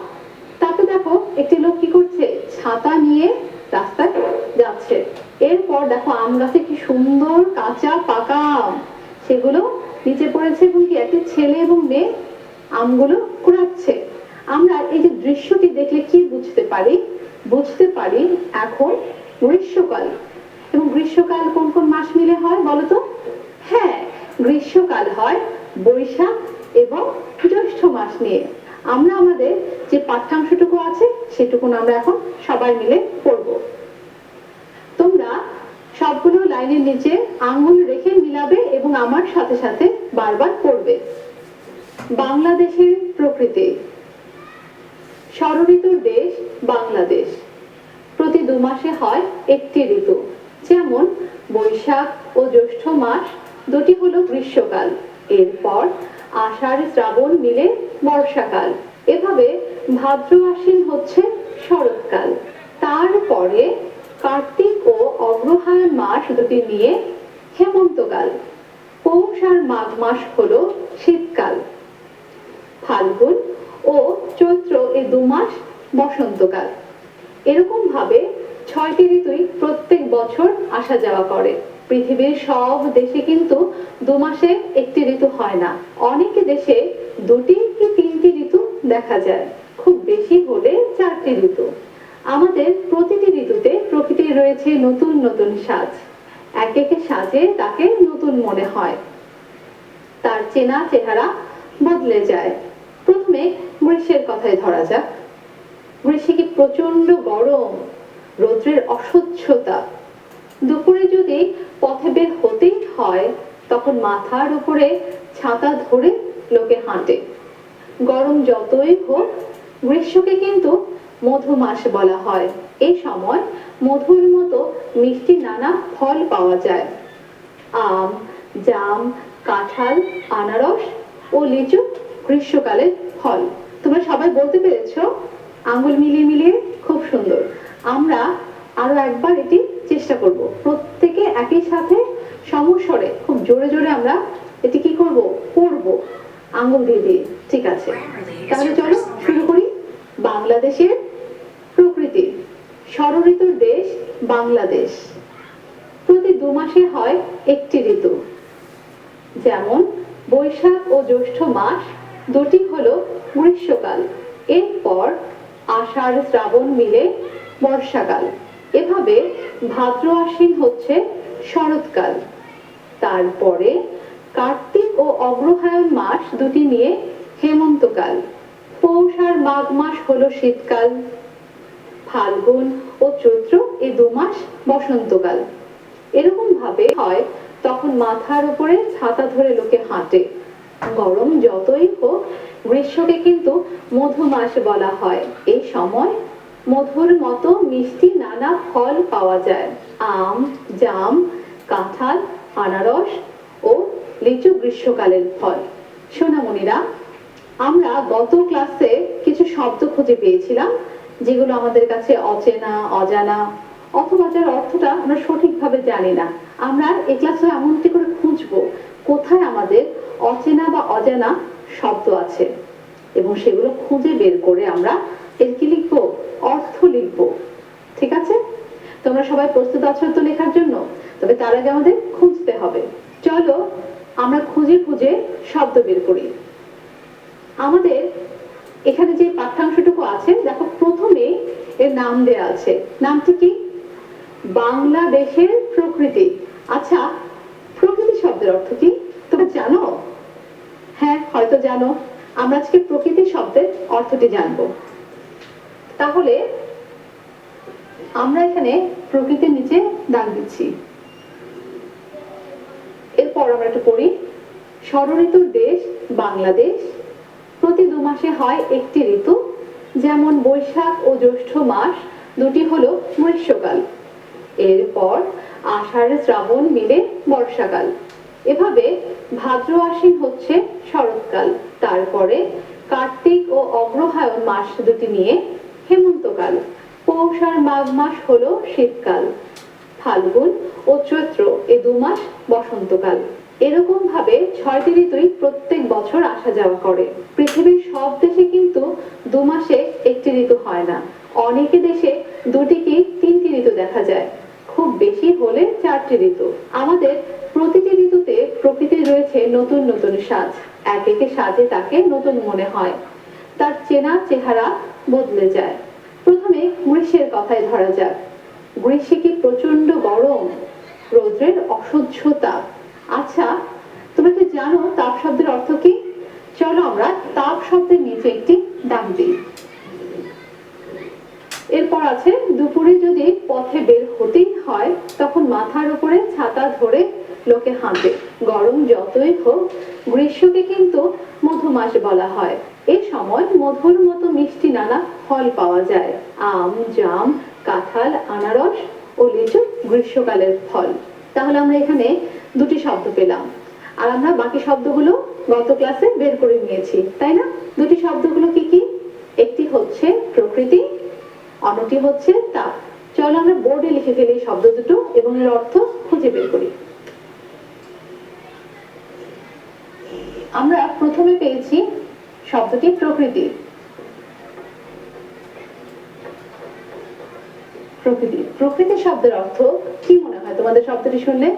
তাতে দেখো একটি লোক কি করছে? ছাতা নিয়ে রাস্তায় যাচ্ছে। এরপর দেখো আম গাছে কি সুন্দর কাঁচা পাকা আম, সেগুলো নিচে পড়েছে এবং কি একটা ছেলে এবং মেয়ে আমগুলো কুড়াচ্ছে। আমরা এই যে দৃশ্যটি দেখলে কি বুঝতে পারি? বুঝতে পারি এখন গ্রীষ্মকাল। এবং গ্রীষ্মকাল কোন কোন মাস মিলে হয় বলতো? হ্যাঁ, গ্রীষ্মকাল হয় বৈশাখ এবং জ্যৈষ্ঠ মাস নিয়ে। আমরা আমাদের যে পাঠ্যাংশটুকু আছে সেটুকু আমরা এখন সবাই মিলে পড়বো। তোমরা সবগুলো লাইনের নিচে আঙ্গুল রেখে মিলাবে এবং আমার সাথে সাথে বারবার পড়বে। বাংলাদেশের প্রকৃতি। ষড়ঋতুর দেশ বাংলাদেশ। প্রতি 2 মাসে হয় একটি ঋতু, যেমন বৈশাখ ও জ্যৈষ্ঠ মাস দুটি হলো গ্রীষ্মকাল। এরপর আষাঢ় শ্রাবণ মিলে বর্ষাকাল। এভাবে ভাদ্র আশ্বিন হচ্ছে শরৎকাল। তারপরে কার্তিক ও অগ্রহায়ণ মাস দুটি নিয়ে হেমন্তকাল। পৌষ আর মাঘ মাস হলো শীতকাল। ফাল্গুন ও চৈত্র এই 2 মাস বসন্তকাল। এরকম ভাবে 6টি ঋতুই প্রত্যেক বছর আসা যাওয়া করে। পৃথিবীর সব দেশে কিন্তু 2 মাসে একটি ঋতু হয় না। অনেক দেশে 2টি কি 3টি ঋতু দেখা যায়, খুব বেশি হলে 4টি ঋতু। আমাদের প্রতিটি ঋতুতে প্রকৃতির রয়েছে নতুন নতুন সাজ। এক এক সাজে তাকে নতুন মনে হয়, তার চেনা চেহারা বদলে যায়। প্রথমে গ্রীষ্মের কথাই ধরা যাক। গ্রীষ্মে কি প্রচন্ড গরম, রৌদ্রের অসহ্যতা। দুপুরে যদি পথে বের হতেই হয় তখন মাথার উপরে ছাতা ধরে লোকে হাঁটে। গরম যতই হোক, গ্রীষ্মকে কিন্তু মধু মাস বলা হয়। এই সময় মধুর মতো মিষ্টি নানা ফল পাওয়া যায়। আম, জাম, কাঁঠাল, আনারস ও লিচু গ্রীষ্মকালের ফল। তোমরা সবাই বলতে পেরেছো? আঙ্গুল মিলিয়ে মিলিয়ে, খুব সুন্দর। আমরা আরো একবার এটি চেষ্টা করব। প্রত্যেকে একই সাথে সমস্বরে খুব জোরে জোরে আমরা এটি কি করব? পড়ব। আঙ্গুল দিয়ে দিয়ে, ঠিক আছে। তাহলে চলো শুরু করি। বাংলাদেশের প্রকৃতি। ষড় ঋতুর দেশ বাংলাদেশ। প্রতি 2 মাসে হয় একটি ঋতু, যেমন বৈশাখ ও জ্যৈষ্ঠ মাস দুটি হলো গ্রীষ্মকাল, এরপর আষাঢ় শ্রাবণ মিলে বর্ষাকাল, এভাবে ভাদ্র আশ্বিন হচ্ছে শরৎকাল, তারপরে কার্তিক ও অগ্রহায়ণ মাস দুটি নিয়ে হেমন্তকাল, পৌষ আর মাঘ মাস হলো শীতকাল, ফাল্গুন ও চৈত্র এই 2 মাস বসন্তকাল। এরকম ভাবে হয় তখন মাথার উপরে ছাতা ধরে লোকে হাঁটে। গরম যতই হোক গ্রীষ্মকে কিন্তু মধু মাস বলা হয়। এই সময় মধুর মতো মিষ্টি নানা ফল পাওয়া যায়। আম, জাম, কাঁঠাল, আনারস ও লিচু গ্রীষ্মকালের ফল। সোনামণিরা, আমরা গত ক্লাসে কিছু শব্দ খুঁজে পেয়েছিলাম যেগুলো আমাদের কাছে অচেনা, অজানা, অথবা যার অর্থটা আমরা সঠিকভাবে জানি না। আমরা এই ক্লাসে এমনটি করে খুঁজবো কোথায় আমাদের অচেনা বা অজানা শব্দ আছে, এবং সেগুলো খুঁজে বের করে আমরা এর কি লিখবো, অর্থ লিখবো। ঠিক আছে? তোমরা সবাই প্রস্তুত আছো তো লেখার জন্য? তবে তার আগে আমাদের খুঁজতে হবে। চলো আমরা খুঁজে খুঁজে শব্দ বের করি। আমাদের এখানে যে পাঠ্যাংশটুকু আছে, দেখো প্রথমে এর নাম দেয়া আছে। নামটি কি? বাংলাদেশের প্রকৃতি। আচ্ছা, প্রকৃতি শব্দের অর্থ কি তোমরা জানো? হ্যাঁ, হয়তো জানো। আমরা আজকে প্রকৃতি শব্দের অর্থটি জানবো। তাহলে আমরা এখানে প্রকৃতির নিচে দাগ দিচ্ছি। এরপর আমরা একটু পড়ি। ষড় ঋতুর দেশ বাংলাদেশ। প্রতি 2 মাসে হয় একটি ঋতু, যেমন বৈশাখ ও জ্যৈষ্ঠ মাস দুটি হলো গ্রীষ্মকাল, এরপর আষাঢ় শ্রাবণ মিলে বর্ষাকাল, এভাবে ভাদ্র আশ্বিন হচ্ছে শরৎকাল, তারপরে কার্তিক ও অগ্রহায়ণ মাস দুটি নিয়ে হেমন্তকাল, পৌষ আর মাঘ মাস হলো শীতকাল, ফাল্গুন ও চৈত্র এই 2 মাস বসন্তকাল। এরকম ভাবে 6টি ঋতুই প্রত্যেক বছর আসা যাওয়া করে। পৃথিবীর সব দেশে কিন্তু 2 মাসে একটি ঋতু হয় না। অনেক দেশে 2টি কি 3টি ঋতু দেখা যায়, খুব বেশি হলে 4টি ঋতু। আমাদের প্রতিটি ঋতুতে প্রকৃতির রয়েছে নতুন নতুন সাজ। এক একে সাজে তাকে নতুন মনে হয়, তার চেনা চেহারা বদলে যায়। প্রথমে গ্রীষ্মের কথায় ধরা যাক। গ্রীষ্মে কি প্রচন্ড গরম, রৌদ্রের অসহ্য তাপ। আচ্ছা, তোমরা কি জানো তাপ শব্দের অর্থ কি? চলো আমরা তাপ শব্দের নিচে একটি দাগ দিই। এরপর আছে দুপুরে যদি পথে বের হতেই হয় তখন মাথার উপরে ছাতা ধরে লোকে হাঁটে। গরম যতই হোক গ্রীষ্মকে কিন্তু মধু মাস বলা হয়। এই সময় মধুর মতো মিষ্টি নানা ফল পাওয়া যায়। আম, জাম, কাঁঠাল, আনারস ও লিচু গ্রীষ্মকালের ফল। তাহলে আমরা এখানে 2টি শব্দ পেলাম, আর আমরা বাকি শব্দগুলো গত ক্লাসে বের করে নিয়েছি, তাই না? 2টি শব্দগুলো কি কি? একটি হচ্ছে প্রকৃতি, অন্যটি হচ্ছে তাপ। চলো আমরা বোর্ডে লিখে ফেলি শব্দ দুটো এবং এর অর্থ খুঁজে বের করি। আমরা প্রথমে পেয়েছি শব্দটি প্রকৃতি। প্রকৃতি, প্রকৃতি শব্দের অর্থ কি মনে হয় তোমাদের শব্দটি শুনলে?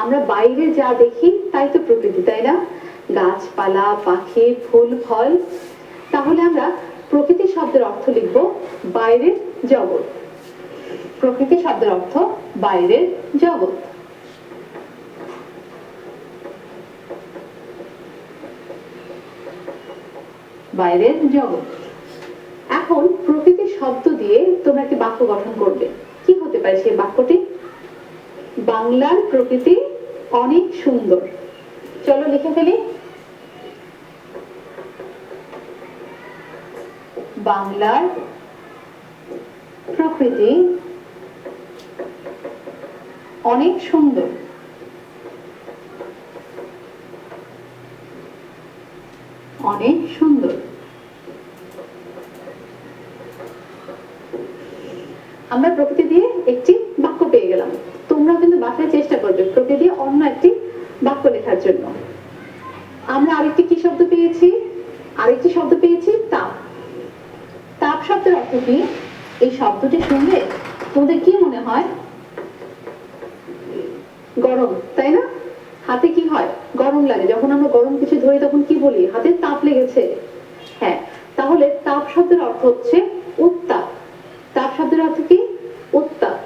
আমরা বাইরে যা দেখি তাই তো প্রকৃতি, তাই না? গাছপালা, পাখি, ফুল, ফল। তাহলে আমরা প্রকৃতি শব্দের অর্থ লিখব বাইরের জগৎ। প্রকৃতি শব্দের অর্থ বাইরের জগৎ। বাইরের জগৎ। এখন প্রকৃতি শব্দ দিয়ে তোমরা একটি বাক্য গঠন করবে। কি হতে পারে সেই বাক্যটি? বাংলার প্রকৃতি অনেক সুন্দর। চলো লিখে ফেলি। বাংলার প্রকৃতি অনেক সুন্দর। অনেক সুন্দর। আমরা প্রকৃতি দিয়ে একটি বাক্য পেয়ে গেলাম। তোমরাও কিন্তু বাসায় চেষ্টা করবে প্রকৃতি দিয়ে অন্য একটি বাক্য লেখার জন্য। আমরা আরেকটি কি শব্দ পেয়েছি? শব্দটি, এই শব্দটি শুনলে তোমাদের কি মনে হয়? গরম, তাই না? হাতে কি হয়? গরম লাগে। যখন আমরা গরম কিছু ধরি তখন কি বলি? হাতে তাপ লেগেছে। হ্যাঁ, তাহলে তাপ শব্দের অর্থ হচ্ছে উত্তাপ। তাপ শব্দের অর্থ কি? উত্তাপ।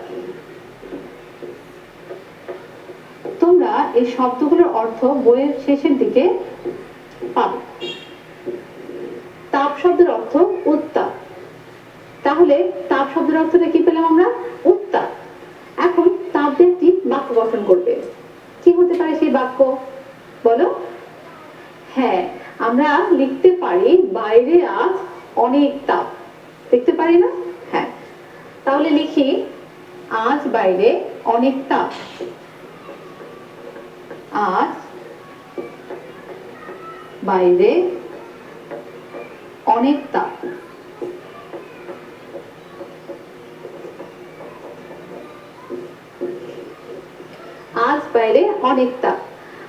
তোমরা এই শব্দগুলোর অর্থ বইয়ের শেষের দিকে পাবে। তাপ শব্দের অর্থ উত্তাপ। তাহলে তাপ শব্দের অর্থটা কি পেলাম আমরা? উত্তাপ। এখন তাপ দিয়ে একটি বাক্য গঠন করবে। কি হতে পারে সেই বাক্য? বলো। হ্যাঁ, আমরা লিখতে পারি বাইরে আজ অনেক তাপ। লিখতে পারি না? হ্যাঁ, তাহলে লিখি আজ বাইরে অনেক তাপ। আজ বাইরে অনেক তাপ। আজ বাইরে অনেক তাপ।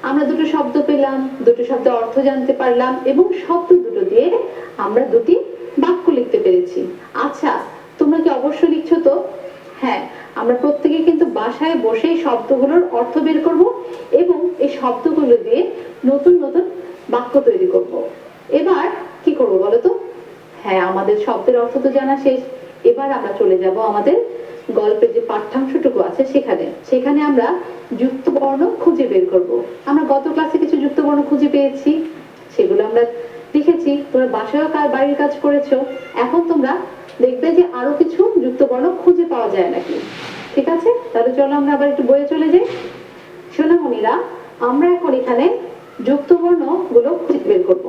আমরা দুটো শব্দ পেলাম, দুটো শব্দের অর্থ জানতে পারলাম এবং শব্দ দুটো দিয়ে আমরা দুটি বাক্য লিখতে পেরেছি। আচ্ছা, তোমরা কি অবশ্যই লিখছো তো? হ্যাঁ, আমরা প্রত্যেকে কিন্তু বাসায় বসে শব্দগুলোর অর্থ বের করব এবং এই শব্দগুলো দিয়ে নতুন নতুন বাক্য তৈরি করব। এবার কি করব বলো তো? হ্যাঁ, আমাদের শব্দের অর্থ তো জানা শেষ। এবার আমরা চলে যাব আমাদের গল্পের যে পাঠ্যাংশটুকু আছে সেখানে। সেখানে আমরা যুক্ত বর্ণ খুঁজে বের করব। আমরা গত ক্লাসে কিছু যুক্ত বর্ণ খুঁজে পেয়েছি, সেগুলো আমরা লিখেছি। তোমরা বাসায়ও বাড়ির কাজ করেছো। এখন তোমরা দেখবে যে আরো কিছু যুক্ত বর্ণ খুঁজে পাওয়া যায় নাকি। ঠিক আছে, তাহলে চলো আমরা আবার একটু বইয়ে চলে যাই। সোনামণিরা, আমরা এখন এখানে যুক্ত বর্ণ গুলো খুঁজে বের করব।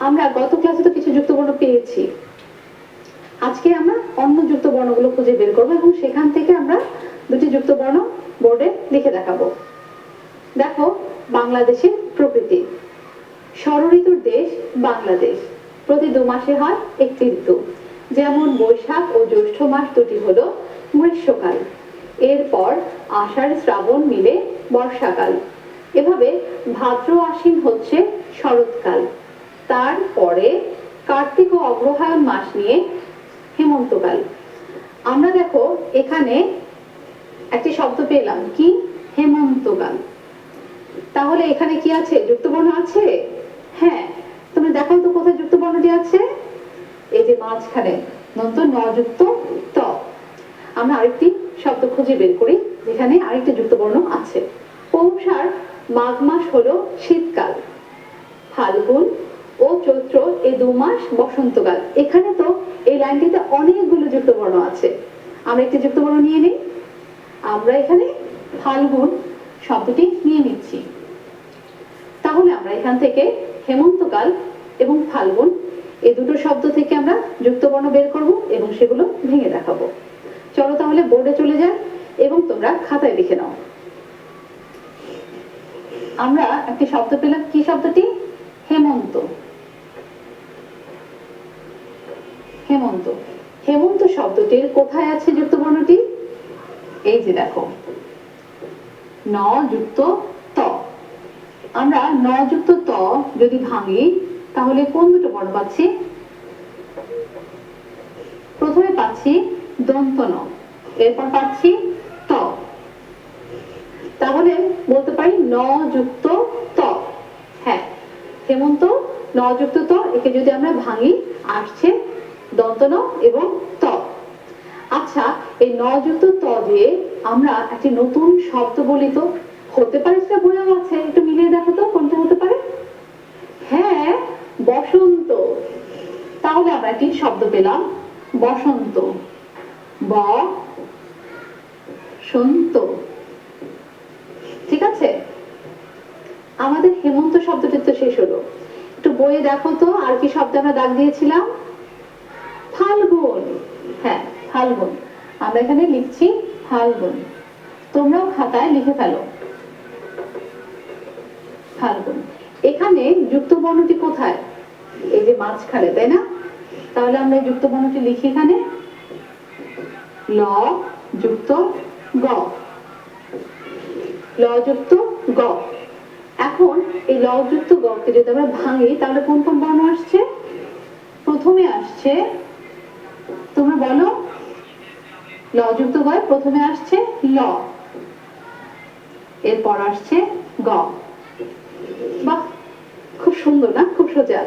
আমরা গত ক্লাসে তো কিছু যুক্ত বর্ণ পেয়েছি, আজকে আমরা অন্য যুক্ত বর্ণগুলো খুঁজে বের করবো এবং সেখান থেকে আমরা দুটি যুক্ত বর্ণ বোর্ডে লিখে দেখাবো। দেখো, বাংলাদেশের প্রকৃতি। ষড়ঋতুর দেশ বাংলাদেশ। প্রতি 2 মাসে হয় একটি ঋতু। যেমন বৈশাখ ও জ্যৈষ্ঠ মাস দুটি হলো গ্রীষ্মকাল। এরপর আষাঢ় শ্রাবণ মিলে বর্ষাকাল। এভাবে ভাদ্র আশ্বিন হচ্ছে শরৎকাল। তারপরে কার্তিক ও অগ্রহায়ণ মাস নিয়ে হেমন্তকাল। আমরা দেখো এখানে একটি শব্দ পেলাম, কি? হেমন্তকাল। তাহলে এখানে কি আছে? যুক্ত বর্ণ আছে? হ্যাঁ, তুমি দেখাও তো কোথায় যুক্ত বর্ণটি আছে। এই যে মাঝখানে নতুন ন যুক্ত ত। আমরা আরেকটি শব্দ খুঁজে বের করি যেখানে আরেকটি যুক্ত বর্ণ আছে। পৌষ আর মাঘ মাস হলো শীতকাল। ফাল্গুন ও চৈত্র এই 2 মাস বসন্তকাল। এখানে তো এই লাইনটিতে অনেকগুলো যুক্ত বর্ণ আছে। আমরা একটি যুক্ত বর্ণ নিয়ে নিই। আমরা এখানে ফাল্গুন শব্দটি নিয়ে নিচ্ছি। তাহলে আমরা এখান থেকে হেমন্তকাল এবং ফাল্গুন এই দুটো শব্দ থেকে আমরা যুক্ত বর্ণ বের করব এবং সেগুলো ভেঙে দেখাবো। চলো তাহলে বোর্ডে চলে যাই এবং তোমরা খাতায় লিখে নাও। আমরা একটি শব্দ পেলাম, কি শব্দটি? হেমন্ত। হেমন্ত। হেমন্ত শব্দটির কোথায় আছে যুক্ত বর্ণটি? এই যে দেখো, ন যুক্ত ত। আমরা ন যুক্ত ত যদি ভাঙি তাহলে কোন দুটো বর্ণ পাচ্ছি? প্রথমে পাচ্ছি দন্ত ন, এরপর পাচ্ছি ত। তাহলে বলতে পারি ন যুক্ত ত। হ্যাঁ, হেমন্ত ন যুক্ত ত, একে যদি আমরা ভাঙি আসছে দন্ত ন এবং ত। আচ্ছা, এই ন যুক্ত ত দিয়ে আমরা একটি নতুন শব্দ বলি তো। হতে পারে সেটা বইও আছে, একটু মিলিয়ে দেখো তো কোনটা হতে পারে। হ্যাঁ, বসন্ত। তাহলে আমরা একটি শব্দ পেলাম, বসন্ত। ব সন্ত। ঠিক আছে, আমাদের হেমন্ত শব্দটি তো শেষ হলো। একটু বইয়ে দেখো তো আর কি শব্দ আমরা দাগ দিয়েছিলাম। ফাল্গুন। হ্যাঁ, ফাল্গুন। আমরা এখানে লিখছি ফাল্গুন। তোমরাও খাতায় লিখে ফেলো ফাল্গুন। এখানে যুক্ত বর্ণটি কোথায়? এই যে মাঝখানে, তাই না? তাহলে আমরা এই যুক্ত বর্ণটি লিখি এখানে, ল যুক্ত গ। ল যুক্ত গ। এখন এই ল যুক্ত গ কে যদি আমরা ভাঙি তাহলে কোন কোন বর্ণ আসছে? প্রথমে আসছে তোমরা বলো, ল যুক্ত গয় প্রথমে আসছে ল, এরপর আসছে গ। বাহ, খুব সুন্দর না? খুব সোজা।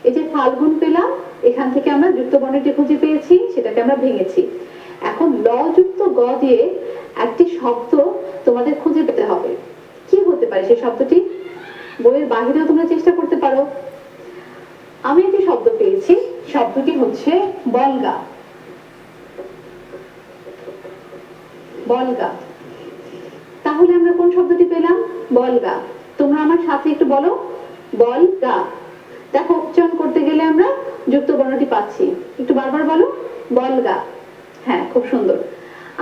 এই যে ফাল্গুন পেলাম, এখান থেকে আমরা যুক্ত বর্ণটি খুঁজে পেয়েছি, সেটাকে আমরা ভেঙেছি। এখন ল যুক্ত গ দিয়ে একটি শব্দ তোমাদের খুঁজে পেতে হবে। কি হতে পারে সেই শব্দটি? বইয়ের বাহিরেও তোমরা চেষ্টা করতে পারো। আমি একটি শব্দ পেয়েছি, শব্দটি হচ্ছে বলগা। বলগা। তাহলে আমরা কোন শব্দটি পেলাম? বলগা। তোমরা আমার সাথে একটু বলো, বলগা। দেখো, উচ্চারণ করতে গেলে আমরা যুক্ত বর্ণটি পাচ্ছি। একটু বারবার বলো, বলগা। হ্যাঁ, খুব সুন্দর।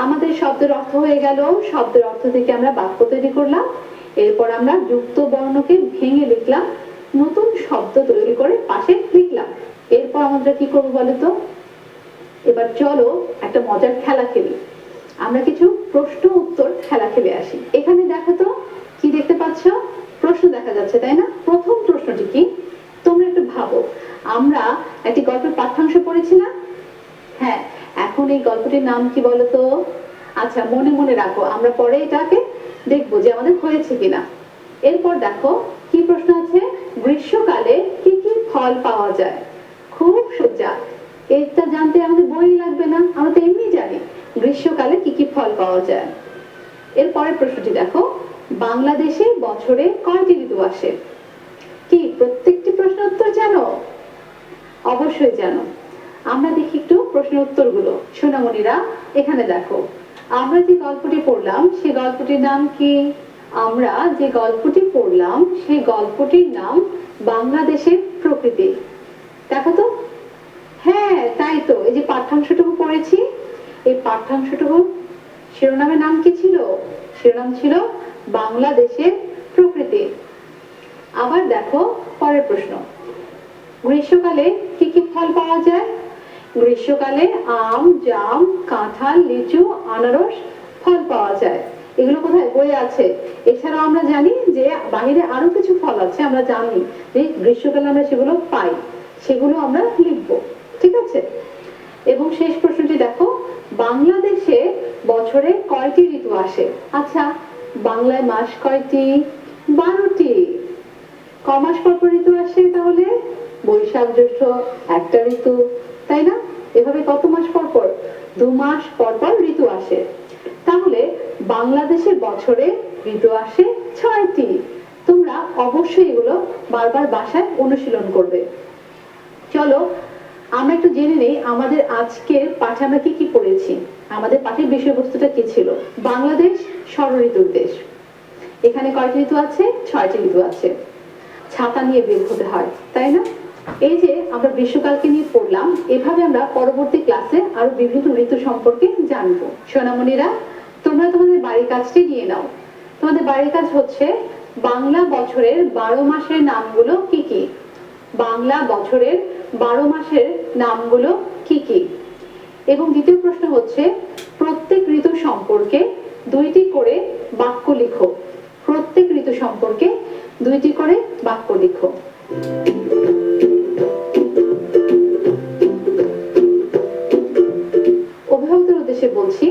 আমাদের শব্দের অর্থ হয়ে গেল। শব্দের অর্থ থেকে আমরা বাক্য তৈরি করলাম। এরপর আমরা যুক্ত বর্ণকে ভেঙে লিখলাম, নতুন শব্দ তৈরি করে পাশে লিখলাম। এরপর আমরা কি করবো বলো তো? এবার চলো একটা মজার খেলা খেলি। আমরা কিছু প্রশ্ন উত্তর খেলা খেলে আসি। এখানে দেখো তো, কি দেখতে পাচ্ছ? প্রশ্ন দেখা যাচ্ছে, তাই না? প্রথম প্রশ্নটি কি? তোমরা একটু ভাবো, আমরা একটি গল্পের পাঠ্যাংশ পড়েছি না? হ্যাঁ, এখন এই গল্পটির নাম কি বলো তো? আচ্ছা, মনে মনে রাখো, আমরা পরে এটাকে দেখবো যে আমাদের হয়েছে কিনা। এরপর দেখো কি প্রশ্ন আছে, গ্রীষ্মকালে কি কি ফল পাওয়া যায়? খুব সোজা, এটা জানতে আমাদের বই লাগবে না, আমরা তো এমনি জানি গ্রীষ্মকালে কি কি ফল পাওয়া যায়। এরপরের প্রশ্নটি দেখো, বাংলাদেশে বছরে কয়টি ঋতু আসে? কি প্রত্যেকটি প্রশ্নের উত্তর জানো? অবশ্যই জানো। আমরা দেখি একটু প্রশ্নের উত্তরগুলো। সোনামণিরা, এখানে দেখো, আমরা যে গল্পটি পড়লাম সেই গল্পটির নাম কি? আমরা যে গল্পটি পড়লাম সেই গল্পটির নাম বাংলাদেশের প্রকৃতি। দেখো তো, হ্যাঁ তাই তো। এই যে পাঠ্যাংশটুকু পড়েছি, এই পাঠ্যাংশটুকু শিরোনামের নাম কি ছিল? শিরোনাম ছিল বাংলাদেশের প্রকৃতি। আবার দেখো পরের প্রশ্ন, গ্রীষ্মকালে কি কি ফল পাওয়া যায়? গ্রীষ্মকালে আম, জাম, কাঁঠাল, লিচু, আনারস ফল পাওয়া যায়। এগুলো কোথায়? বইয়ে আছে। এছাড়াও আমরা জানি যে বাইরে আরো কিছু ফল আছে, আমরা জানি যে গ্রীষ্মকালে আমরা সেগুলো পাই, সেগুলো আমরা লিখবো। ঠিক আছে? এবং শেষ প্রশ্নটি দেখো, বাংলাদেশে বছরে কয়টি ঋতু আসে? আচ্ছা, বাংলায় মাস কয়টি? 12টি। কমাস পর পর ঋতু আসে তাহলে? বৈশাখ জ্যৈষ্ঠ একটা ঋতু, তাই না? এভাবে কত মাস পর পর? 2 মাস পর পর ঋতু আসে। তাহলে বাংলাদেশের বছরে ঋতু আসে 6টি। তোমরা অবশ্যই এগুলো বারবার বাসায় অনুশীলন করবে। চলো আমরা একটু জেনে নেই আমাদের আজকের পাঠে আমরা কি কি পড়েছি। আমাদের পাঠের বিষয়বস্তুটা কি ছিল? বাংলাদেশ ষড়ঋতুর দেশ। এখানে কয়টি ঋতু আছে? 6টি ঋতু আছে। ছাতা নিয়ে বের হতে হয়, তাই না? এই যে আমরা গ্রীষ্মকালকে নিয়ে পড়লাম, এভাবে আমরা পরবর্তী ক্লাসে আরো বিভিন্ন ঋতু সম্পর্কে জানবো। সোনামণিরা, তোমরা তোমাদের বাড়ির কাজটি নিয়ে নাও। তোমাদের বাড়ির কাজ হচ্ছে বাংলা বছরের 12 মাসের নামগুলো কি কি? বাংলা বছরের 12 মাসের নামগুলো কি কি? এবং দ্বিতীয় প্রশ্ন হচ্ছে, প্রত্যেক ঋতু সম্পর্কে 2টি করে বাক্য লিখো। প্রত্যেক ঋতু সম্পর্কে 2টি করে বাক্য লিখো। অভিভাবকদের উদ্দেশ্যে বলছি,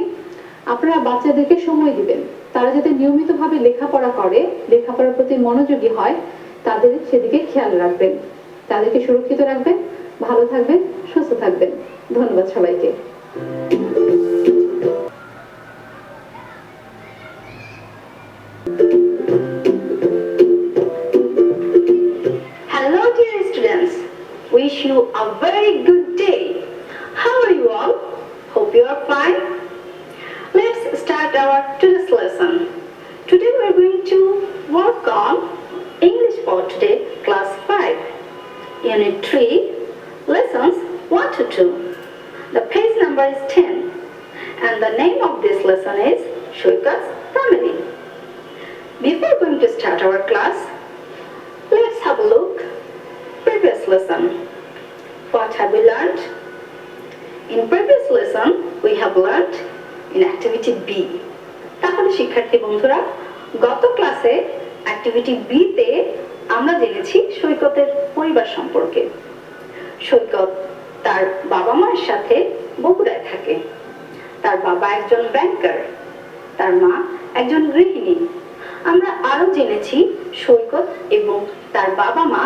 আপনারা বাচ্চাদেরকে সময় দিবেন। তারা যাতে নিয়মিতভাবে লেখাপড়া করে, লেখাপড়ার প্রতি মনোযোগী হয়, তাদের সেদিকে খেয়াল রাখবেন। তাদেরকে সুরক্ষিত রাখবেন। ভালো থাকবেন, সুস্থ থাকবেন। ধন্যবাদ সবাইকে। Hello dear students, wish you a very good day. How are you all? Hope you are fine. Let's start our today's lesson. Today we are going to work on English for Today Class 5, Unit 3, Lessons 1 to 2. The page number is 10 and the name of this lesson is Shoikat's Family. Before going to start our class, let's have a look previous lesson. What have we learned? In previous lesson, we have learned in activity B. তাহলে শিক্ষার্থী বন্ধুরা, গত ক্লাসে activity B তে আমরা জেনেছি সৈকতের পরিবার সম্পর্কে। সৈকত তার বাবা মায়ের সাথে বগুড়ায় থাকে। তার বাবা একজন ব্যাংকার, তার মা একজন গৃহিণী। আমরা আরো জেনেছি সৈকত এবং তার বাবা মা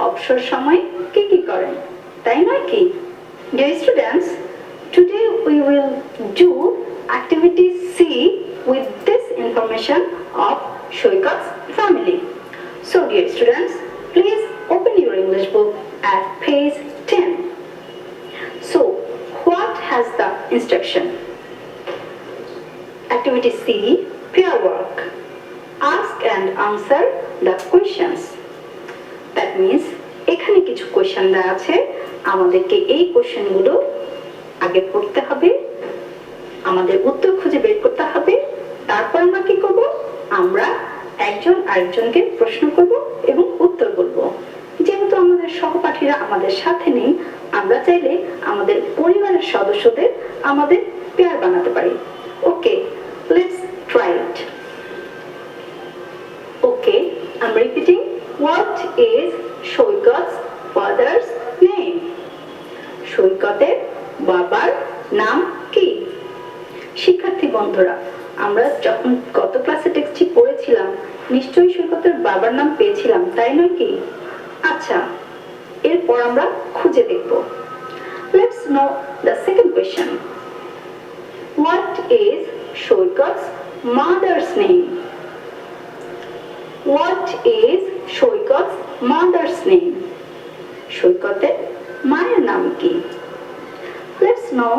অবসর সময়ে কি কি করেন, তাই নয় কি? Dear students, today we will do activity C with this information of Shoikat's family. So dear students, please open your English book at page 10. So what has the instruction? Activity C, pair work. Ask and answer the questions. That means এখানে কিছু question দেওয়া আছে, আমাদেরকে এই কোশ্চেনগুলো আগে পড়তে হবে, আমাদের উত্তর খুঁজে বের করতে হবে। তারপর আমরা কি করব? আমরা একজন আরেকজনকে প্রশ্ন করব এবং উত্তর বলবো। যেহেতু আমাদের সহপাঠীরা আমাদের সাথে নেই, আমরা চাইলে আমাদের পরিবারের সদস্যদের আমাদের পেয়ার বানাতে পারি। Okay, let's try it. Okay, I'm repeating. What is Shoikat's father's name? সৈকতের বাবার নাম কি? শিক্ষার্থী বন্ধুরা, আমরা যখন গত ক্লাসে টেক্সটটি পড়েছিলাম, নিশ্চয়ই সৈকতের বাবার নাম পেয়েছিলাম, তাই নয় কি? আচ্ছা, এরপর আমরা খুঁজে দেখব। Let's know the second question. What is Shoikat's mother's name? What is Shoikat's mother's name? সৈকতের মায়ের নাম কি? Let's know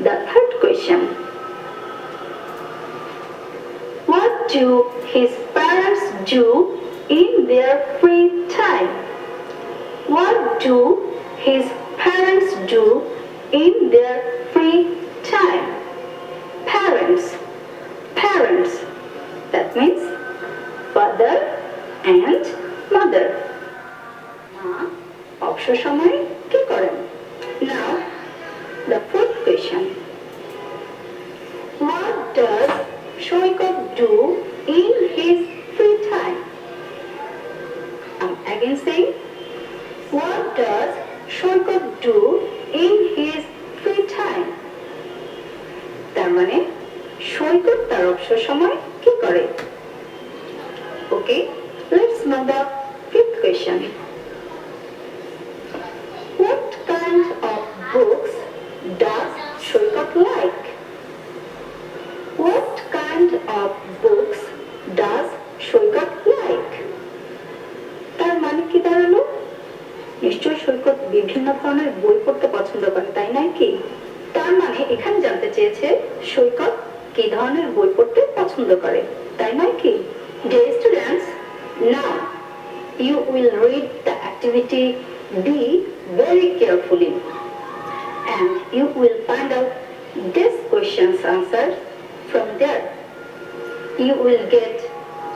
the third question. What do his parents do in their free time? What do his parents do in their free time? Parents. Parents. That means father and mother. মা অবসর সময়ে কি করেন? Now the fourth question. What does Shoikat do in his free time? I'm again saying, what does Shoikat do in his free time? তার মানে সৈকত তার অবসর সময় কি করে? Okay, let's know the fifth question. What kind of books does Shoikat like? What kind of books does Shoikat like? তার মানে কি দাঁড়ালো? নিশ্চয়ই সৈকত বিভিন্ন ধরনের বই পড়তে পছন্দ করে, তাই নয় কি? তার মানে এখানে জানতে চেয়েছে সৈকত কি ধরনের বই পড়তে পছন্দ করে, তাই নয় কি? Dear students, now you will read the activity B very carefully and you will find out this question's answer from there. You will get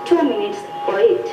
2 minutes for it.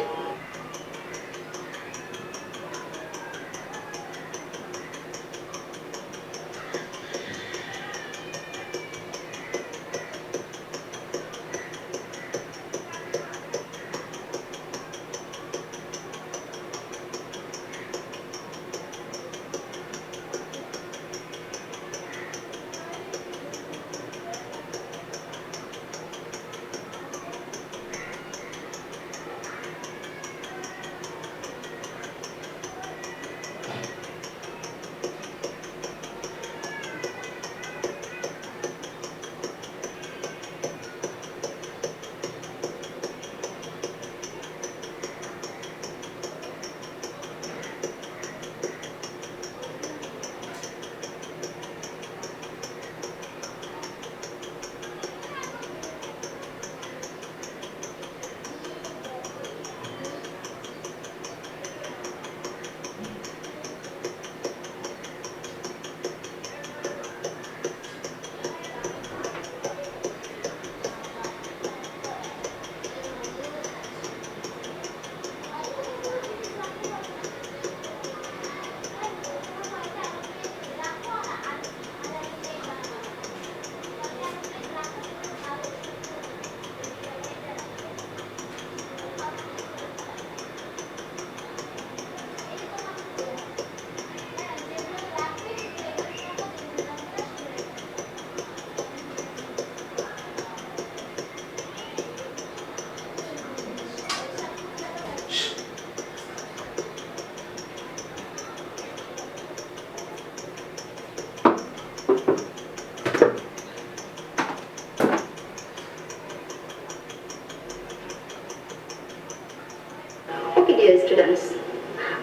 dear students,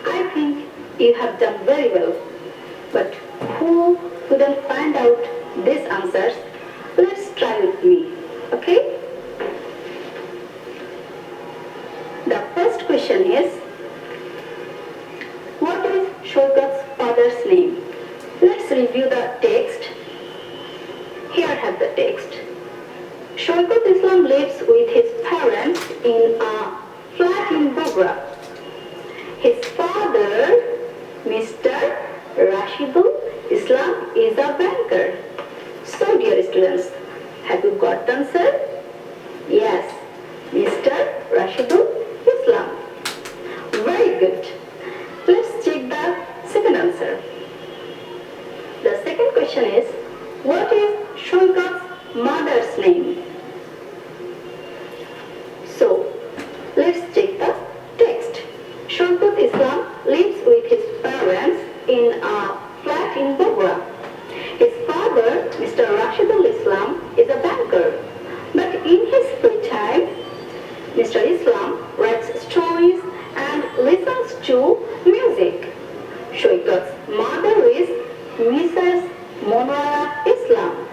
I think you have done very well. But who couldn't find out these answers? Let's try with me, okay? The first question is, what is Shoikat's father's name? Let's review the text. Here have the text. Shoikat Islam lives with his parents in a flat in Bogra. His father, Mr. Rashidul Islam, is a banker. So dear students, have you got the answer? Yes, Mr. Rashidul Islam. Very good. Let's check the second answer. The second question is, what is Shoikat's mother's name? So, let's check the text. Shoikat Islam lives with his parents in a flat in Bogra. His father, Mr. Rashidul Islam, is a banker. But in his free time, Mr. Islam writes stories and listens to music. Shoikat's mother is Mrs. Monara Islam.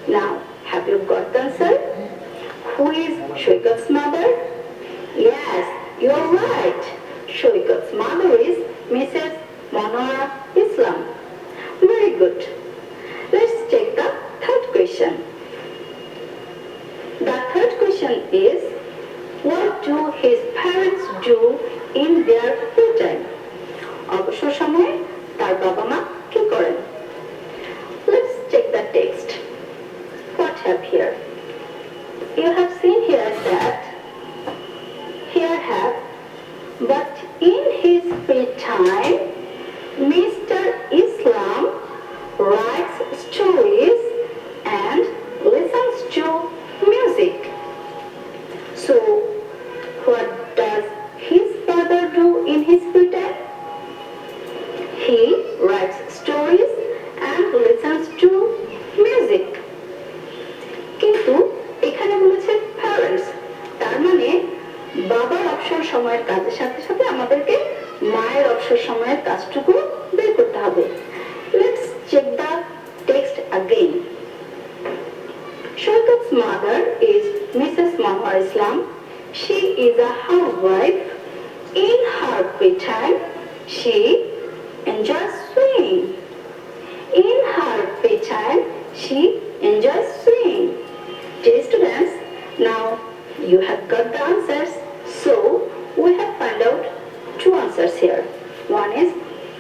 Now, have you got the answer? Who is Shoikat's mother? Yes, you're right. Shoikat's mother is Mrs. Monara Islam. Very good. Let's check the third question. The third question is, what do his parents do in their free time? অবসর সময়ে তার বাবা মা কি করেন? Let's check the text. What have here? You have seen here that here have, but in his free time, Mr. Islam writes stories and listens to music. So, what does his father do in his free time? He writes stories and listens to music. কিন্তু এখানে বলেছে parents, তার মানে বাবার অবসর সময়ের কাজের সাথে সাথে আমাদেরকে মায়ের অবসর সময়ের কাজটুকু বের করতে হবে। Let's check the text again. Shoikat's mother is Mrs. Manwar Islam. She is a housewife. In her free time, she enjoys swimming. In her free time, she enjoys swimming. Dear students, now you have got the answers. So, we have found out two answers here. One is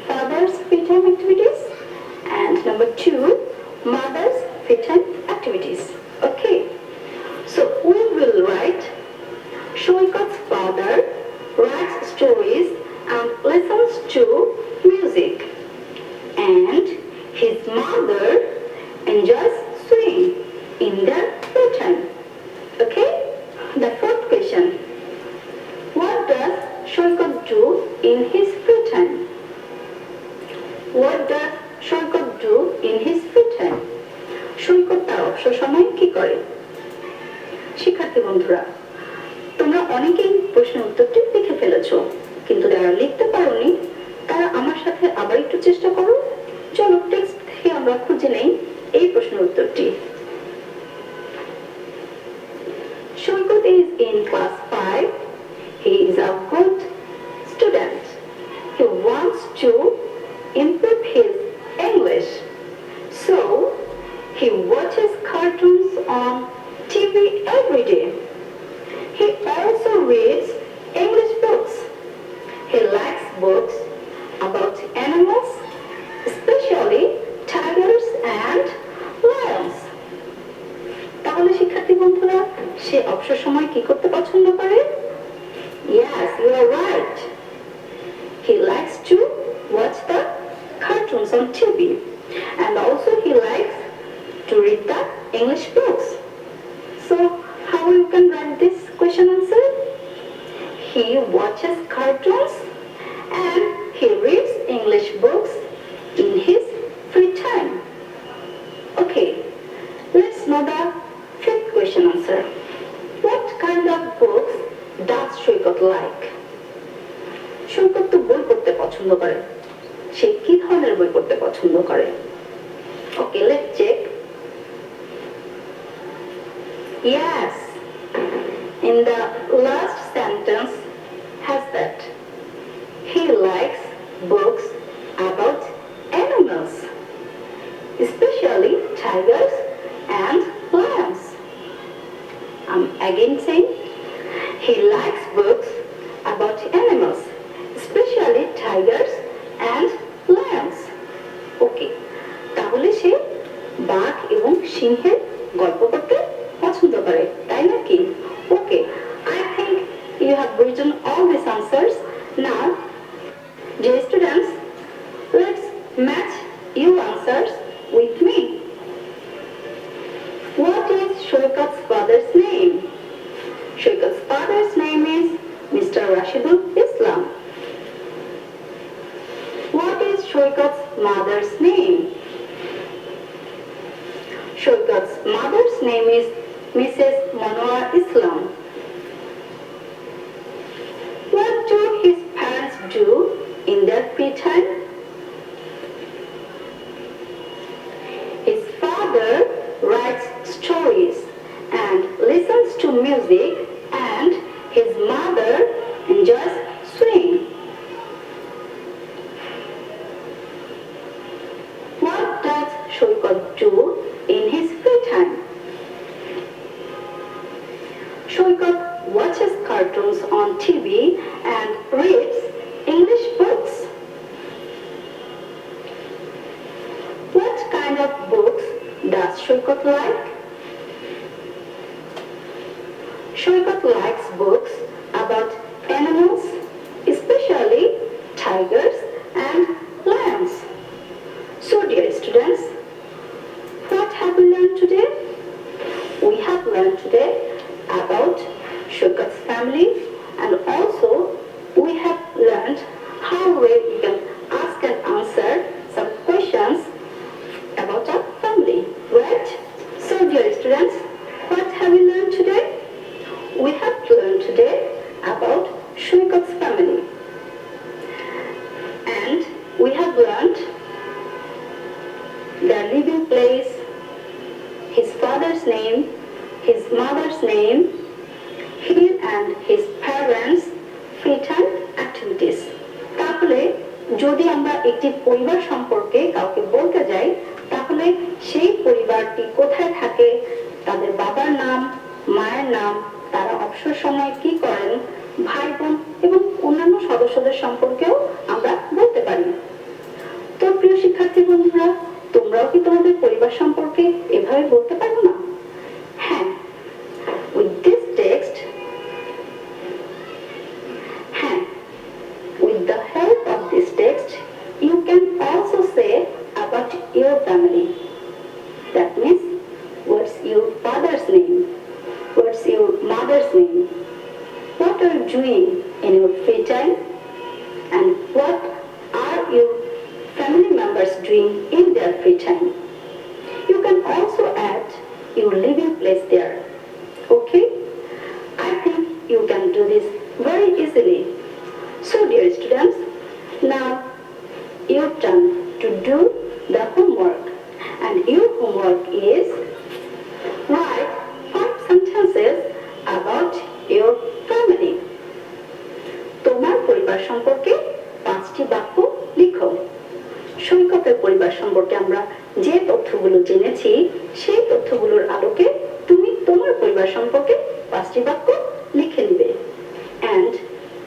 father's free time activities and number two, mother's free time activities. Okay, so we will write Shoikat's father writes stories and listens to music, and his mother enjoys swimming in their free time. Okay, the fourth question. What does Shoikat do in his free time? What does Shoikat do in his free time? Shoikat তার অবসর সময়ে কি করে? শিক্ষার্থী বন্ধুরা, তোমরা অনেকেই প্রশ্নের উত্তরটি লিখে ফেলেছো, কিন্তু যারা লিখতে পারোনি তারা আমার সাথে আবার একটু চেষ্টা করো। চলো টেক্সট থেকে আমরা খুঁজে নেই এই প্রশ্নের উত্তরটি। Shoikat is in class 5. He is a good student. He wants to improve his English. So, he watches cartoons on TV every day. He also reads English books. He likes books about animals, especially tigers and lions. তাহলে শিক্ষার্থী বন্ধুরা, সে অবসর সময় কি করতে পছন্দ করে? Yes, you are right. He likes to watch the cartoons on TV, and also he likes to read the English books. So, how you can write this question answer? He watches cartoons and he reads English books in his free time. Okay, let's know the fifth question answer. What kind of books does Shoikat like? পছন্দ করে? সে কি ধরনের বই পড়তে পছন্দ করে? Okay, let's check. Yes, in the last sentence has that. He likes books about animals, especially tigers and lions. I'm again saying, he likes books about animals, especially tigers and lions. Okay, তাহলে সে বাঘ এবং সিংহের গল্প পড়তে পছন্দ করে, তাই নাকি? ওকে, I think you have written all these answers. Now, dear students, let's match your answers with me. What is Shoykat's father's name? Shoykat's father's name is Mr. Rashidul Islam. What is Shoykat's mother's name? Shoykat's mother's name is Mrs. Manohar Islam. What do his parents do in their free time? His father writes stories and listens to music, and his mother enjoys swimming. What does Shoykat do in his free time? Shoykat watches cartoons on TV and reads English books. What kind of books does Shoykat like? Shoykat likes books about animals, especially tigers and lions. So, dear students, what have we learned today? We have learned today about Shoykat's family, and also we have learned how we can ask and answer some questions about our family, right? So, dear students, what have we learned today? We have learned today about Shoykat's family, and we have learned their living place, his father's name, his mother's name, he and his parents' free time activities. তাহলে যদি আমরা একটি পরিবার সম্পর্কে কাউকে বলতে যাই, তাহলে সেই পরিবারটি কোথায় থাকে, তাদের বাবার নাম, মায়ের নাম, তারা অবসর সময়ে কি করেন, ভাই বোন এবং অন্যান্য সদস্যদের সম্পর্কেও আমরা বলতে পারি। তো প্রিয় শিক্ষার্থী বন্ধুরা, তোমরাও কি তোমাদের পরিবার সম্পর্কে এভাবে বলতে পারো না? হ্যাঁ, with this text, with the help of this text, you can also say about your family. That means, what's your father's name? What's your mother's name? What are you doing in your free time? And what are your family members doing in their free time? You can also add your living place there. Okay? I think you can do this very easily. So, dear students, now your turn to do the homework. And your homework is write 5 sentences about your family. তোমার পরিবার সম্পর্কে 5টি বাক্য লিখো। সৈকতের পরিবার সম্পর্কে আমরা যে তথ্যগুলো জেনেছি, সেই তথ্যগুলোর আলোকে তুমি তোমার পরিবার সম্পর্কে 5টি বাক্য লিখে নিবে। And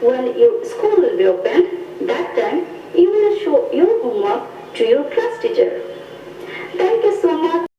when your school will be opened, that time you will show your homework to your class teacher. Thank you